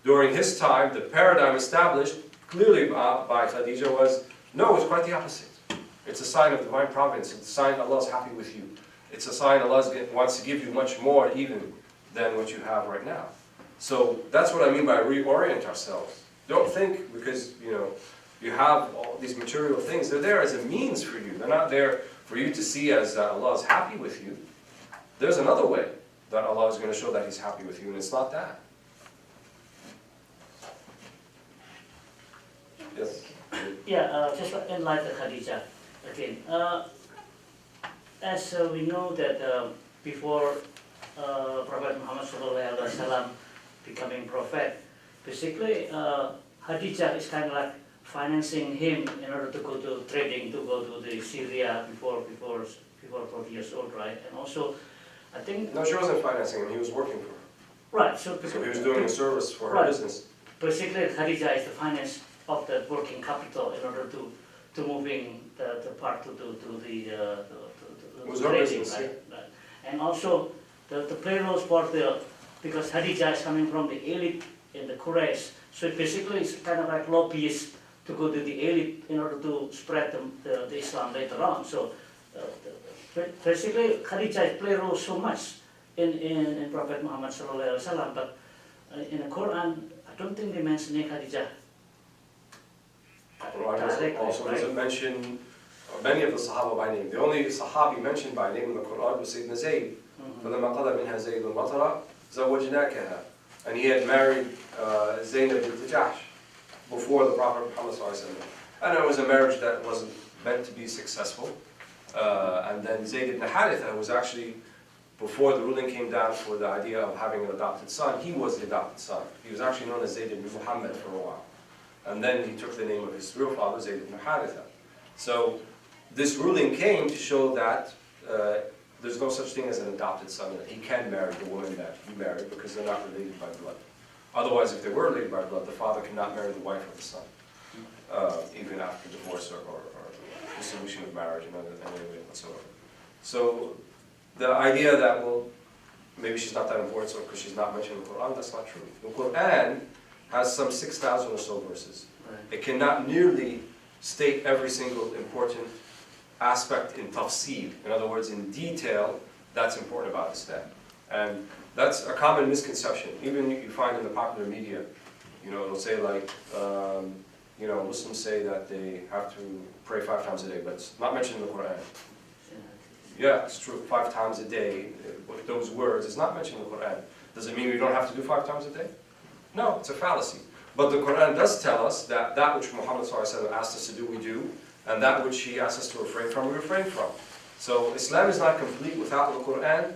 During his time, the paradigm established clearly by Khadija was, no, it's quite the opposite. It's a sign of divine providence. It's a sign Allah is happy with you. It's a sign Allah wants to give you much more even than what you have right now. So that's what I mean by reorient ourselves. Don't think because, you have all these material things, they're there as a means for you. They're not there for you to see as that Allah is happy with you. There's another way that Allah is going to show that He's happy with you, and it's not that. Yes? Yeah, just in light of Khadija again. As we know that before Prophet Muhammad SAW becoming prophet, basically Khadija is kind of like financing him in order to go to trading, to go to the Syria before 40 years old, right? And also, I think... No, she wasn't financing him, he was working for her. Right, so he was doing a service for her right. business. Basically, Khadija is the finance of the working capital in order to moving the part to the It was her trading, business, right? Right. And also the payrolls for because Khadija is coming from the elite in the Quraysh, so basically it's kind of like lobbyists to go to the elite in order to spread the Islam later on. So basically Khadija played a role so much in Prophet Muhammad SAW, but in the Quran I don't think they mention Khadija. Quran also doesn't mention many of the Sahaba by name. The only Sahabi mentioned by name in the Quran was Sayyidina Zayd. فَلَمَّا قَضَى مِنْهَا زَيْدٌ الْمَطَرَ زَوَّجْنَاكَهَا. And he had married Zaynab bint Jahsh before the Prophet Muhammad ﷺ. And it was a marriage that wasn't meant to be successful. And then Zayd ibn Haritha was actually, before the ruling came down for the idea of having an adopted son, he was the adopted son. He was actually known as Zayd ibn Muhammad for a while. And then he took the name of his real father, Zayd ibn Haritha. So this ruling came to show that there's no such thing as an adopted son, that he can marry the woman that he married because they're not related by blood. Otherwise, if they were related by blood, the father cannot marry the wife of the son, even after divorce or dissolution of marriage in any way whatsoever. So the idea that, well, maybe she's not that important so because she's not mentioned in the Quran, that's not true. The Quran has some 6,000 or so verses. Right. It cannot nearly state every single important aspect in tafsir, in other words, in detail, that's important about Islam. And that's a common misconception. Even you find in the popular media, it'll say like, Muslims say that they have to pray 5 times a day, but it's not mentioned in the Quran. Yeah, it's true, 5 times a day, with those words, it's not mentioned in the Quran. Does it mean we don't have to do 5 times a day? No, it's a fallacy. But the Quran does tell us that which Muhammad ﷺ asked us to do, we do, and that which he asked us to refrain from, we refrain from. So Islam is not complete without the Quran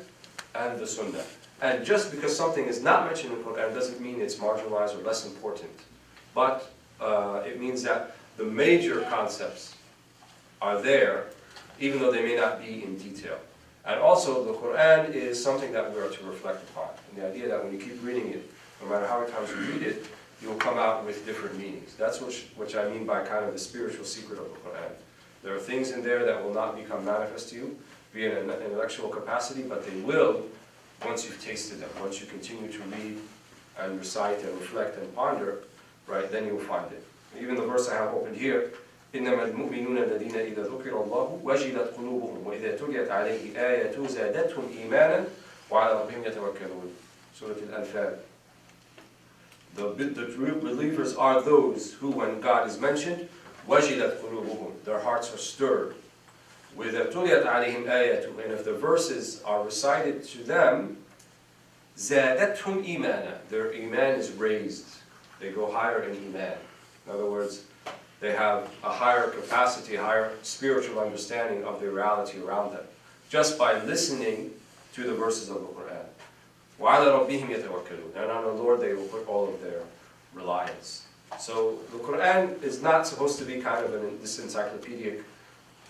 and the Sunnah. And just because something is not mentioned in the Quran doesn't mean it's marginalized or less important. But it means that the major concepts are there, even though they may not be in detail. And also the Quran is something that we are to reflect upon. And the idea that when you keep reading it, no matter how many times you read it, you'll come out with different meanings. That's which I mean by kind of the spiritual secret of the Quran. There are things in there that will not become manifest to you, be in an intellectual capacity, but they will once you've tasted them. Once you continue to read and recite and reflect and ponder, right, then you'll find it. Even the verse I have opened here, إِنَّمَا الْمُؤْمِنُونَ الَّذِينَ إِذَا ذُكِرَ اللَّهُ وَجِلَتْ قُلُوبُهُم وَإِذَا تُلِيَتْ عَلَيْهِ آيَاتُهُ زَادَتْهُمْ إِيمَانًا وَعَلَى رَبِّهِمْ يَتَوَكَّلُونَ. Surah Al-Anfal. The true believers are those who, when God is mentioned, وَجِلَتْ قُلُوبُهُم, their hearts are stirred. وَإِذَا تُلِيَتْ عَلَيْهِمْ آيَاتُهُ, and if the verses are recited to them, زَادَتْهُمْ إِيمَانًا, their iman is raised. They go higher in iman. In other words, they have a higher capacity, higher spiritual understanding of the reality around them, just by listening to the verses of the Quran. وَعَلَى رَبِّهِمْ يَتَوَكَّلُونَ, and on the Lord they will put all of their reliance. So the Quran is not supposed to be kind of this encyclopedic,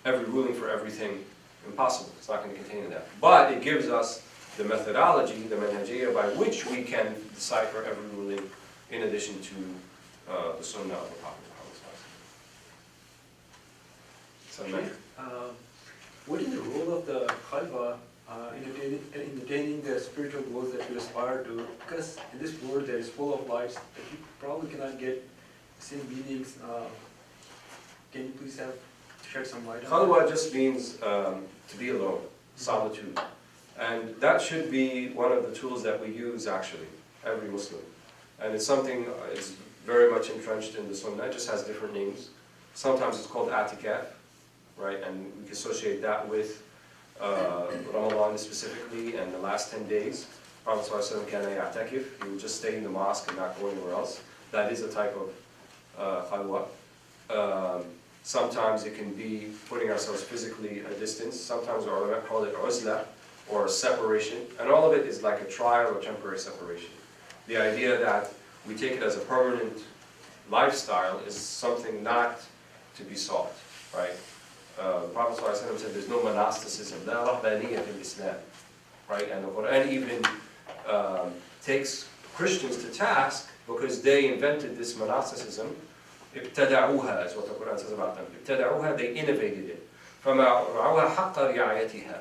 every ruling for everything. Impossible. It's not going to contain that. But it gives us the methodology, the manhajiyya, by which we can decipher every ruling in addition to the sunnah of the Prophet Muhammad. What is the role of the khalwa in attaining the spiritual goals that we aspire to? Because in this world there is full of lights that you probably cannot get the same meanings. Can you please shed some light on that? Khalwa just means to be alone, solitude. And that should be one of the tools that we use, actually, every Muslim. And it's something, it's very much entrenched in the Sunnah. It just has different names. Sometimes it's called atikaf, right? And we can associate that with Ramadan specifically and the last 10 days. Prophet ﷺ kana ya'takif. He would just stay in the mosque and not go anywhere else. That is a type of khalwa. Sometimes it can be putting ourselves physically at a distance. Sometimes our ulama call it uzla, or separation. And all of it is like a trial or temporary separation. The idea that we take it as a permanent lifestyle is something not to be sought, right? The Prophet ﷺ said there's no monasticism, la rahbaniyya fil Islam, right? And the Quran even takes Christians to task because they invented this monasticism. ابتدعوها is what the Quran says about them. ابتدعوها, they innovated it. فَمَعُوهَا حَقَّ رِعَايَتِهَا,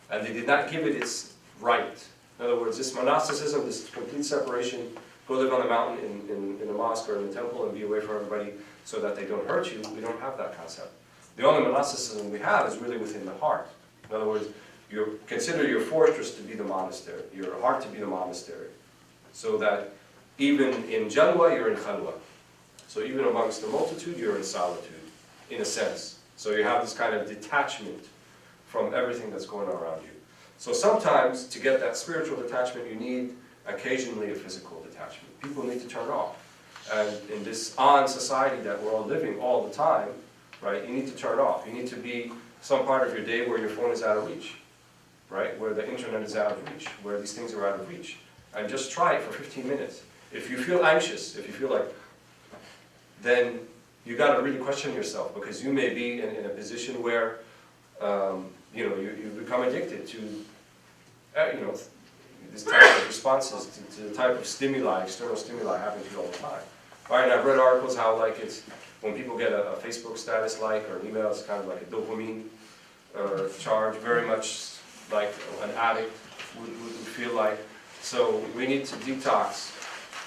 and they did not give it its right. In other words, this monasticism, this complete separation, go live on the mountain in a mosque or in the temple and be away from everybody so that they don't hurt you, we don't have that concept. The only monasticism we have is really within the heart. In other words, you consider your fortress to be the monastery, your heart to be the monastery. So that even in jalwa, you're in khalwa. So even amongst the multitude, you're in solitude, in a sense. So you have this kind of detachment from everything that's going on around you. So sometimes, to get that spiritual detachment, you need occasionally a physical detachment. People need to turn off. And in this on society that we're all living all the time, right, you need to turn off. You need to be some part of your day where your phone is out of reach, right, where the internet is out of reach, where these things are out of reach. And just try it for 15 minutes. If you feel anxious, if you feel like, then you got to really question yourself, because you may be in a position where you become addicted to this type of responses, to the type of stimuli, external stimuli happening to you all the time. Right, and I've read articles how it's when people get a Facebook status like or an email, it's kind of like a dopamine charge, very much like an addict would feel like. So we need to detox.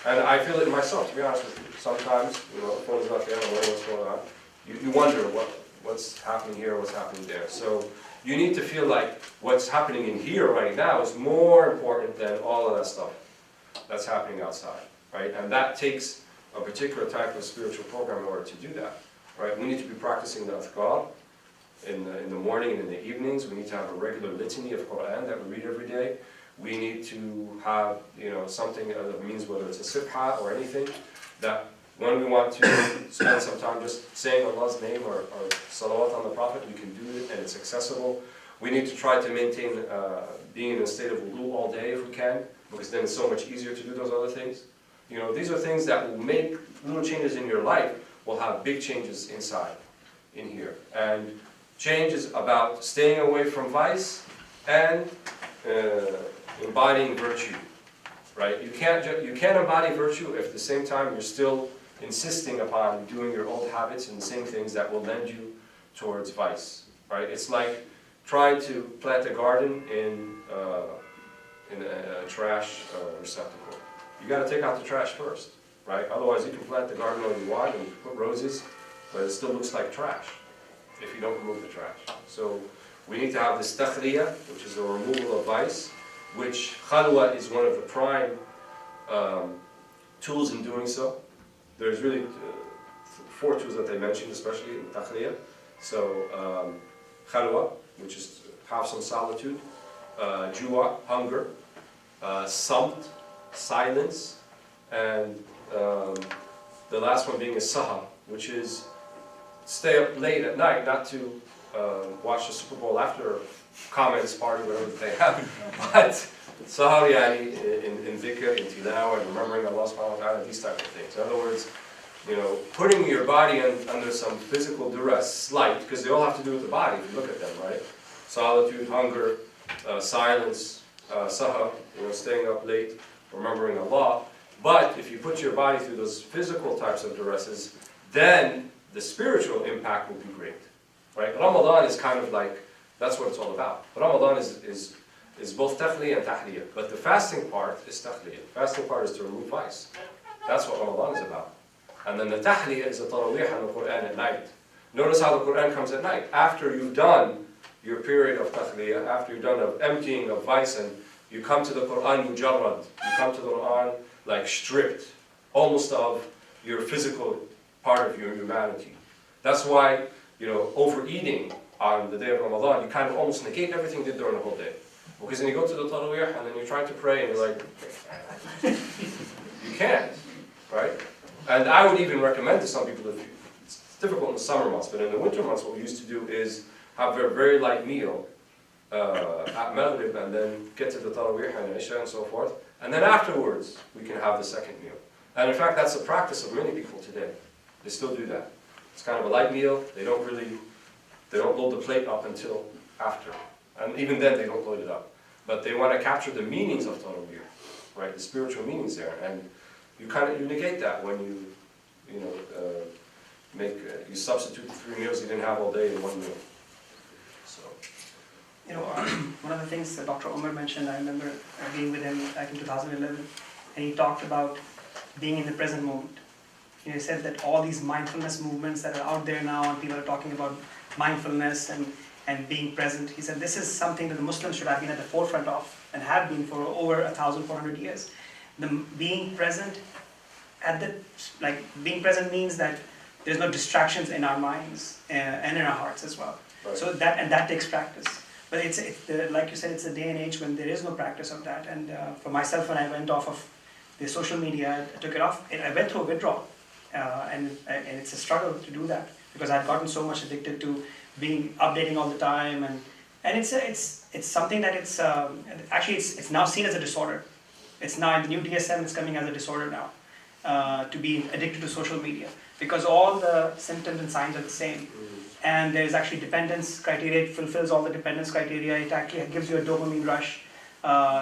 And I feel it myself, to be honest with you. Sometimes, the phone is not there, I don't know what's going on. You wonder what's happening here, what's happening there. So you need to feel like what's happening in here right now is more important than all of that stuff that's happening outside, right? And that takes a particular type of spiritual program in order to do that, right? We need to be practicing the adhkar in the morning and in the evenings. We need to have a regular litany of Quran that we read every day. We need to have, something that means, whether it's a sibha or anything, that when we want to spend some time just saying Allah's name or salawat on the Prophet, we can do it and it's accessible. We need to try to maintain being in a state of wudu all day if we can, because then it's so much easier to do those other things. These are things that will make little changes in your life, will have big changes inside, in here. And change is about staying away from vice and embodying virtue, right? You can't embody virtue if at the same time you're still insisting upon doing your old habits and the same things that will lend you towards vice, right? It's like trying to plant a garden in a trash receptacle. You got to take out the trash first, right? Otherwise you can plant the garden all you want and put roses, but it still looks like trash if you don't remove the trash. So we need to have this takhliyah, which is the removal of vice, which khalwa is one of the prime tools in doing so. There's really 4 tools that they mentioned, especially in takhliyah. So khalwa, which is hafsun, solitude, jua, hunger, samt, silence, and the last one being a saha, which is stay up late at night, not to watch the Super Bowl after comments party, whatever that they have, but sahar yani in dhikr, in tilawa, and remembering Allah subhanahu wa ta'ala, these type of things. In other words, you know, putting your body under some physical duress, slight, because they all have to do with the body if you look at them, right? Solitude, hunger, silence, sahar, you know, staying up late, remembering Allah. But if you put your body through those physical types of duresses, then the spiritual impact will be great, right? Ramadan is kind of like, that's what it's all about. Ramadan is both tahliyah and tahliyah, but the fasting part is tahliyah. The fasting part is to remove vice. That's what Ramadan is about. And then the tahliyah is the tarawih and the Quran at night. Notice how the Quran comes at night. After you've done your period of tahliyah, after you've done of emptying of vice, and you come to the Quran mujarrad, you come to the Quran like stripped, almost of your physical part of your humanity. That's why, you know, overeating on the day of Ramadan, you kind of almost negate everything you did during the whole day. Because then you go to the tarawih and then you're trying to pray and you're like, you can't, right? And I would even recommend to some people, it's difficult in the summer months, but in the winter months what we used to do is have a very light meal at Maghrib and then get to the tarawih and Isha and so forth. And then afterwards, we can have the second meal. And in fact, that's the practice of many people today. They still do that. It's kind of a light meal. They don't load the plate up until after. And even then, they don't load it up. But they want to capture the meanings of tarawih, right? The spiritual meanings there. And you negate that when you substitute the 3 meals you didn't have all day in 1 meal. So. You know, one of the things that Dr. Omar mentioned, I remember being with him back in 2011, and he talked about being in the present moment. You know, he said that all these mindfulness movements that are out there now, and people are talking about mindfulness and being present, he said this is something that the Muslims should have been at the forefront of, and have been for over 1,400 years. Being present being present means that there's no distractions in our minds and in our hearts as well. Right. So that takes practice. But like you said, it's a day and age when there is no practice of that. And for myself, when I went off of the social media, I took it off, I went through a withdrawal. And it's a struggle to do that, because I've gotten so much addicted to updating all the time. And it's something that it's now seen as a disorder. It's now in the new DSM, it's coming as a disorder now, to be addicted to social media, because all the symptoms and signs are the same. And there's actually dependence criteria. It fulfills all the dependence criteria. It actually gives you a dopamine rush.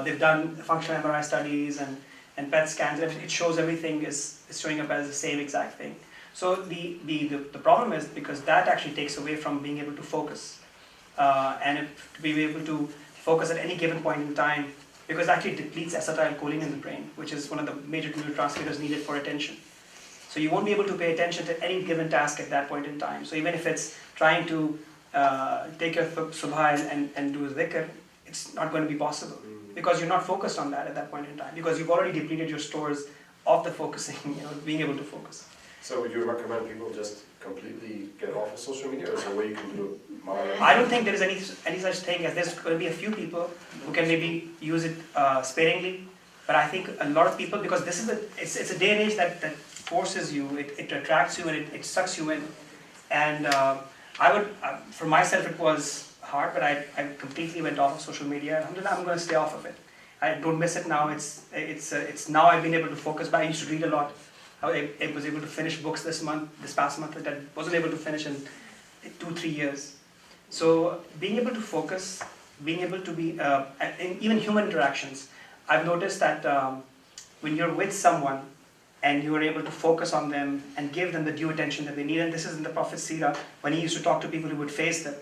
They've done functional MRI studies and PET scans. It shows everything is showing up as the same exact thing. So the problem is because that actually takes away from being able to focus. To be able to focus at any given point in time, because it actually depletes acetylcholine in the brain, which is one of the major neurotransmitters needed for attention. So you won't be able to pay attention to any given task at that point in time. So even if it's trying to take your subha and do dhikr, it's not going to be possible, because you're not focused on that at that point in time, because you've already depleted your stores of the focusing, being able to focus. So would you recommend people just completely get off of social media, or is there a way you can do it moderately? I don't think there is any such thing as there's going to be a few people who can maybe use it sparingly, but I think a lot of people, because this is it's a day and age that forces you, it attracts you, and it sucks you in. And for myself it was hard, but I completely went off of social media. Alhamdulillah, I'm going to stay off of it. I don't miss it now. It's now I've been able to focus, but I used to read a lot. I was able to finish books this past month that I wasn't able to finish in 2-3 years. So being able to focus, being able to be, even human interactions, I've noticed that when you're with someone and you are able to focus on them and give them the due attention that they need, and this is in the Prophet's seerah, when he used to talk to people, he would face them.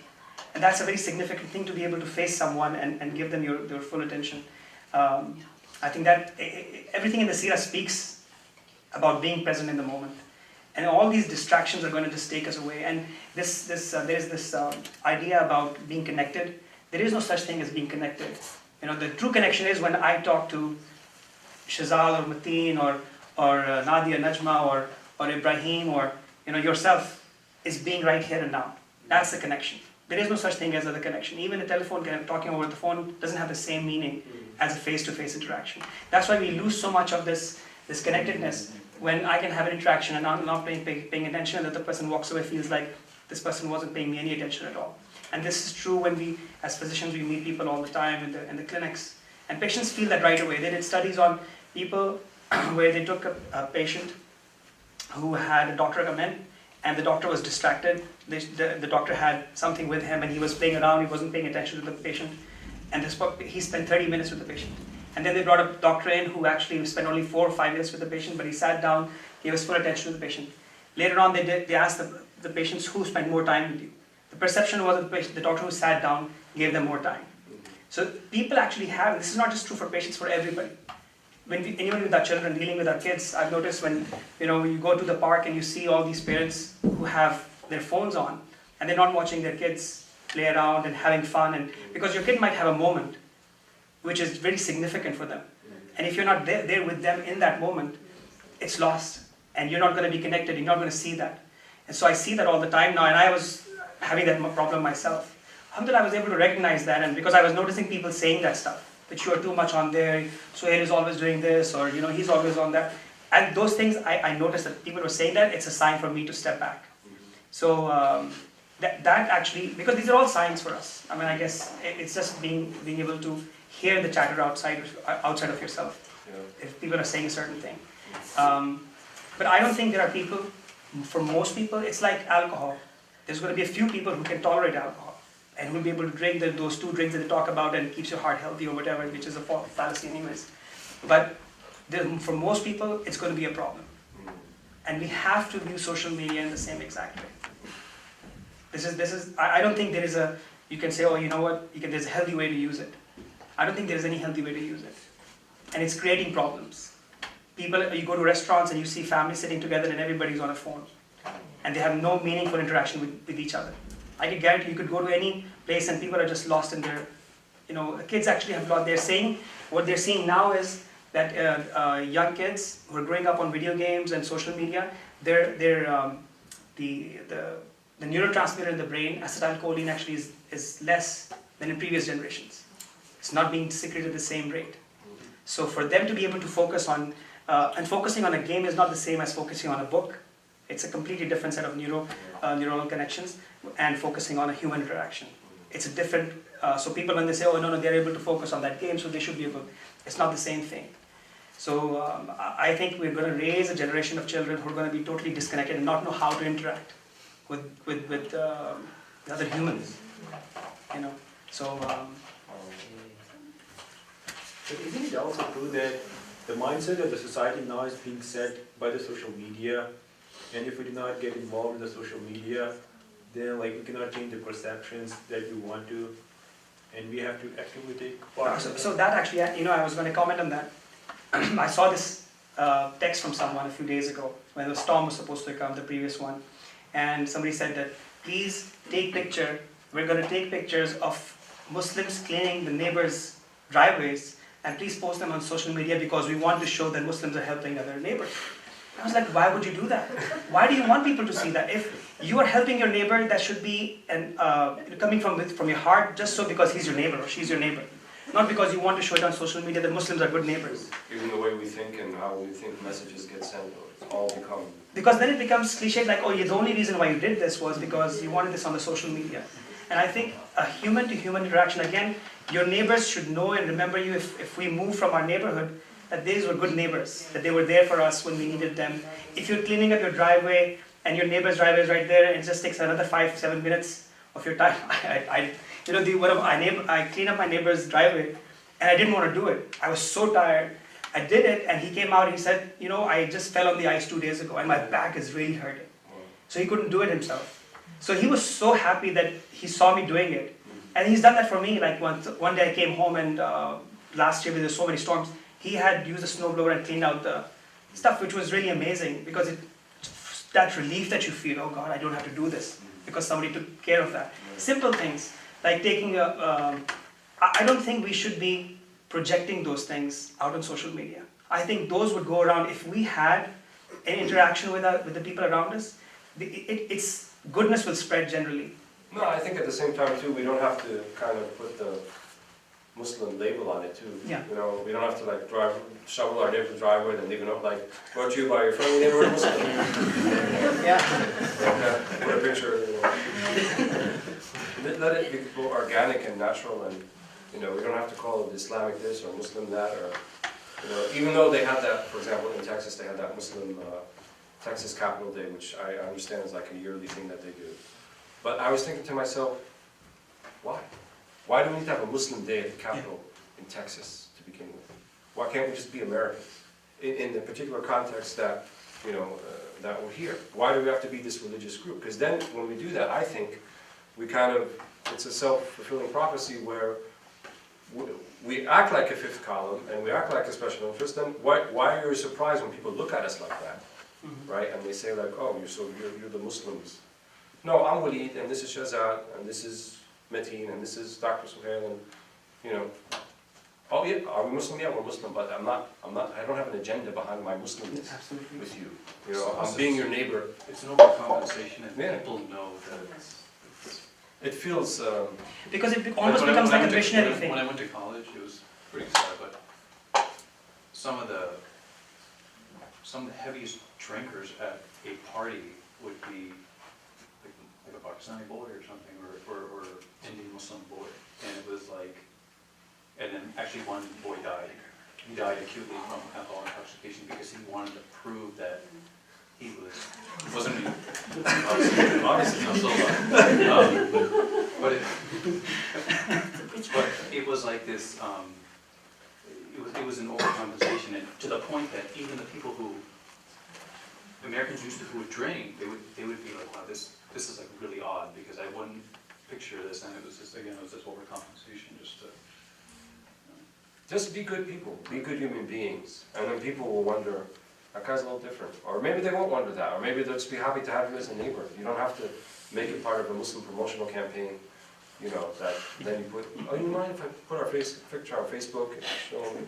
And that's a very significant thing, to be able to face someone and give them your full attention. I think that everything in the seerah speaks about being present in the moment. And all these distractions are going to just take us away. And there's this idea about being connected. There is no such thing as being connected. The true connection is when I talk to Shazal or Mateen or Nadia, Najma or Ibrahim or yourself, is being right here and now. That's the connection. There is no such thing as other connection. Even a telephone, talking over the phone doesn't have the same meaning as a face-to-face interaction. That's why we lose so much of this connectedness. When I can have an interaction and I'm not paying attention, and the other person walks away, feels like this person wasn't paying me any attention at all. And this is true when we, as physicians, we meet people all the time in the clinics. And patients feel that right away. They did studies on people where they took a patient who had a doctor come in, and the doctor was distracted. The doctor had something with him, and he was playing around, he wasn't paying attention to the patient. And he spent 30 minutes with the patient. And then they brought a doctor in who actually spent only 4 or 5 minutes with the patient, but he sat down, gave his full attention to the patient. Later on, they asked the patients who spent more time with you. The perception was that the doctor who sat down gave them more time. So people actually have, this is not just true for patients, for everybody. Anyone with our children, dealing with our kids, I've noticed when you go to the park and you see all these parents who have their phones on and they're not watching their kids play around and having fun, and because your kid might have a moment which is very significant for them. And if you're not there with them in that moment, it's lost. And you're not going to be connected, you're not going to see that. And so I see that all the time now, and I was having that problem myself. Alhamdulillah, I was able to recognize that, and because I was noticing people saying that stuff, that you are too much on there, Suhail is always doing this, or he's always on that. And those things, I noticed that people were saying that, it's a sign for me to step back. So that actually, because these are all signs for us. I mean, I guess it's just being able to hear the chatter outside of yourself, if people are saying a certain thing. But I don't think there are people, for most people, it's like alcohol. There's going to be a few people who can tolerate alcohol and who will be able to drink those 2 drinks that they talk about and keeps your heart healthy or whatever, which is a fallacy anyways. But for most people, it's going to be a problem. And we have to view social media in the same exact way. I don't think there is you can say, oh, you know what, there's a healthy way to use it. I don't think there's any healthy way to use it. And it's creating problems. You go to restaurants and you see families sitting together and everybody's on a phone. And they have no meaningful interaction with each other. I can guarantee you could go to any place and people are just lost in their, kids actually have lost. What they're seeing now is that young kids who are growing up on video games and social media, the neurotransmitter in the brain, acetylcholine, actually is less than in previous generations. It's not being secreted at the same rate. So for them to be able to focus on, and focusing on a game is not the same as focusing on a book. It's a completely different set of neuronal connections, and focusing on a human interaction. It's a different, so people when they say, oh no, they're able to focus on that game, so they should be able, it's not the same thing. So I think we're going to raise a generation of children who are going to be totally disconnected and not know how to interact with other humans, so. But isn't it also true that the mindset of the society now is being set by the social media, and if we do not get involved in the social media, then we cannot change the perceptions that we want to, and we have to actively take part. So that actually, I was going to comment on that. I saw this text from someone a few days ago when the storm was supposed to come, the previous one, and somebody said that, please take picture, we're going to take pictures of Muslims cleaning the neighbors' driveways, and please post them on social media because we want to show that Muslims are helping other neighbors. I was like, why would you do that? Why do you want people to see that? If you are helping your neighbor, that should be coming from your heart, just so because he's your neighbor or she's your neighbor. Not because you want to show it on social media that Muslims are good neighbors. Even the way we think and how we think messages get sent, it's all become... Because then it becomes cliche, like, oh, the only reason why you did this was because you wanted this on the social media. And I think a human-to-human interaction, again, your neighbors should know and remember you if we move from our neighborhood, that these were good neighbors, that they were there for us when we needed them. If you're cleaning up your driveway and your neighbor's driveway is right there, it just takes another 5-7 minutes of your time. I cleaned up my neighbor's driveway and I didn't want to do it. I was so tired. I did it and he came out and he said, I just fell on the ice 2 days ago and my back is really hurting. So he couldn't do it himself. So he was so happy that he saw me doing it. And he's done that for me. Like one day I came home and last year when there were so many storms, he had used a snowblower and cleaned out the stuff, which was really amazing because that relief that you feel, oh God, I don't have to do this because somebody took care of that. Simple things like taking I don't think we should be projecting those things out on social media. I think those would go around if we had an interaction with the people around us. Its goodness will spread generally. No, I think at the same time too, we don't have to kind of put the Muslim label on it too. Yeah. You know, we don't have to like shovel our neighbor's driveway and leave it up like, brought to you by your friendly neighborhood Muslim. Yeah. Put a picture, you know. Let it be organic and natural, and, you know, we don't have to call it Islamic this or Muslim that, or, you know, even though they had that, for example, in Texas, they had that Muslim, Texas Capital Day, which I understand is like a yearly thing that they do. But I was thinking to myself, why? Why do we need to have a Muslim day at the Capitol in Texas to begin with? Why can't we just be Americans? In the particular context that, you know, that we're here. Why do we have to be this religious group? Because then when we do that, I think we kind of, it's a self-fulfilling prophecy where we act like a fifth column and we act like a special interest, then why are you surprised when people look at us like that? Right? And they say like, oh, you're the Muslims. No, I'm Walid, and this is Shahzad, and this is Metin, and this is Dr. Suhail, and, you know, oh yeah, are we Muslim? Yeah, we're Muslim, but I don't have an agenda behind my Muslimness Absolutely. with you. You know, I'm being your neighbor. It's an overcompensation, and Yeah. people know that it's. It feels, Because it almost becomes like a missionary thing. When I went to college, it was pretty sad, but some of the heaviest drinkers at a party would be like a Pakistani boy or something, or Indian Muslim boy, and it was like, and then actually one boy died. He died acutely from alcohol intoxication because he wanted to prove that he wasn't me. Obviously not so but it was like this, it was an overcompensation, and to the point that even the people who, Americans who would drink, they would be like, wow, this is like really odd, because I wouldn't picture this, and it was just, again, it was this overcompensation, just be good people, be good human beings, and then people will wonder, that guy's a little different. Or maybe they won't wonder that, or maybe they'll just be happy to have you as a neighbor. You don't have to make it part of a Muslim promotional campaign, you know, that then you put, oh, you mind if I put our picture on Facebook and show them?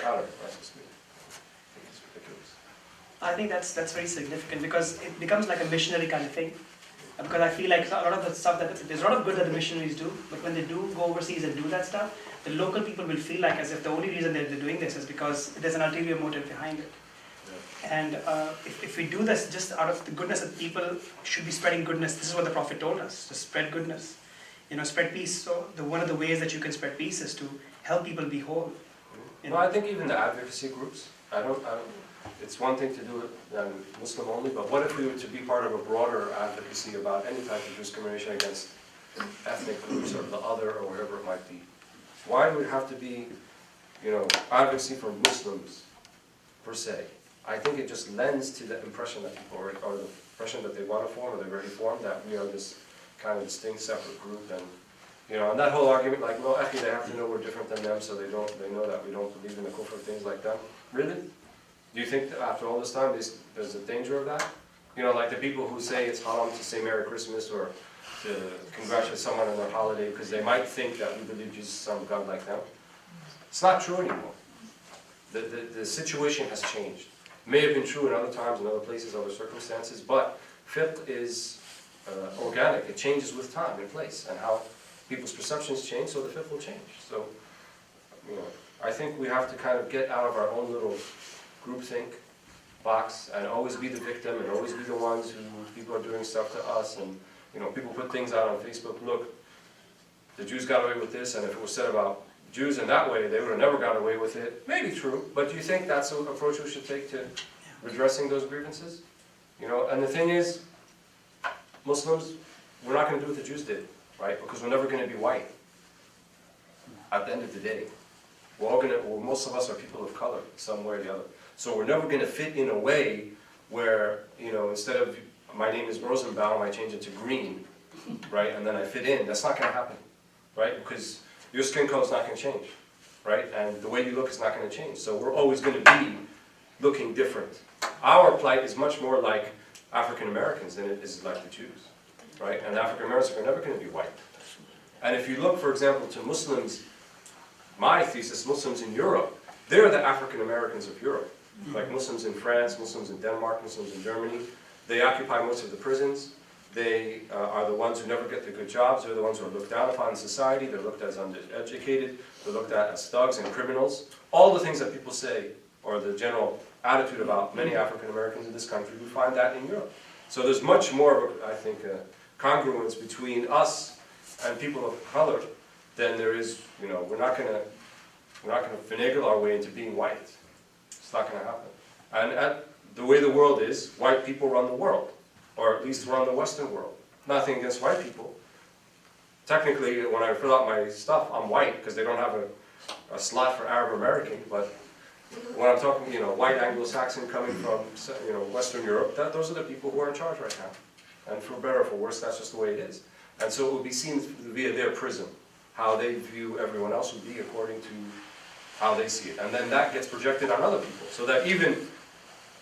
I don't know, that's just me. I think it's ridiculous. I think that's very significant because it becomes like a missionary kind of thing. Because I feel like a lot of the stuff there's a lot of good that the missionaries do, but when they do go overseas and do that stuff, the local people will feel like as if the only reason they're doing this is because there's an ulterior motive behind it. Yeah. And if we do this just out of the goodness that people should be spreading goodness, this is what the Prophet told us, to spread goodness, you know, spread peace. So one of the ways that you can spread peace is to help people be whole. You know? Well, I think even the advocacy groups, it's one thing to do it Muslim only, but what if we were to be part of a broader advocacy about any type of discrimination against ethnic groups or the other or whatever it might be? Why do it have to be, you know, advocacy for Muslims per se? I think it just lends to the impression that people or the impression that they want to form or they've already formed that we are this kind of distinct separate group, and you know, and that whole argument like, well, actually they have to know we're different than them, so they know that we don't believe in the kufr, things like that. Really? Do you think that after all this time there's a danger of that? You know, like the people who say it's haram to say Merry Christmas or to congratulate someone on their holiday because they might think that we believe Jesus is some God like them. It's not true anymore. The situation has changed. It may have been true in other times, in other places, other circumstances, but fiqh is organic. It changes with time and place, and how people's perceptions change, so the fiqh will change. So, you know, I think we have to kind of get out of our own little groupthink box and always be the victim and always be the ones who people are doing stuff to us, and you know, people put things out on Facebook, look, the Jews got away with this, and if it was said about Jews in that way, they would have never got away with it. Maybe true, but do you think that's the approach we should take to redressing those grievances? You know, and the thing is, Muslims, we're not going to do what the Jews did, right? Because we're never going to be white at the end of the day. We're all going to, well, most of us are people of color, some way or the other. So we're never going to fit in a way where, you know, instead of my name is Rosenbaum, I change it to Green, right? And then I fit in. That's not going to happen, right? Because your skin color is not going to change, right? And the way you look is not going to change. So we're always going to be looking different. Our plight is much more like African Americans than it is like the Jews, right? And African Americans are never going to be white. And if you look, for example, to Muslims, my thesis, Muslims in Europe, they're the African Americans of Europe. Like Muslims in France, Muslims in Denmark, Muslims in Germany. They occupy most of the prisons. They are the ones who never get the good jobs. They're the ones who are looked down upon in society. They're looked at as undereducated. They're looked at as thugs and criminals. All the things that people say, or the general attitude about many African Americans in this country, we find that in Europe. So there's much more, I think, congruence between us and people of color than there is, you know, we're not gonna finagle our way into being white. It's not gonna happen. And the way the world is, white people run the world, or at least run the Western world. Nothing against white people. Technically, when I fill out my stuff, I'm white, because they don't have a slot for Arab American, but when I'm talking, you know, white Anglo-Saxon coming from, you know, Western Europe, those are the people who are in charge right now. And for better or for worse, that's just the way it is. And so it will be seen via their prism. How they view everyone else would be according to how they see it. And then that gets projected on other people, so that even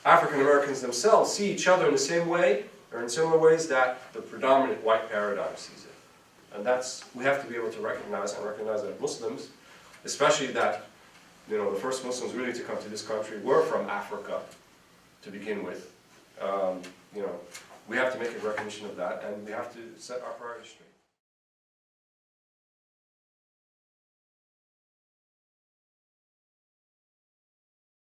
African Americans themselves see each other in the same way, or in similar ways that the predominant white paradigm sees it. And that's, we have to be able to recognize that Muslims, especially that, you know, the first Muslims really to come to this country were from Africa to begin with. You know, we have to make a recognition of that, and we have to set our priorities straight.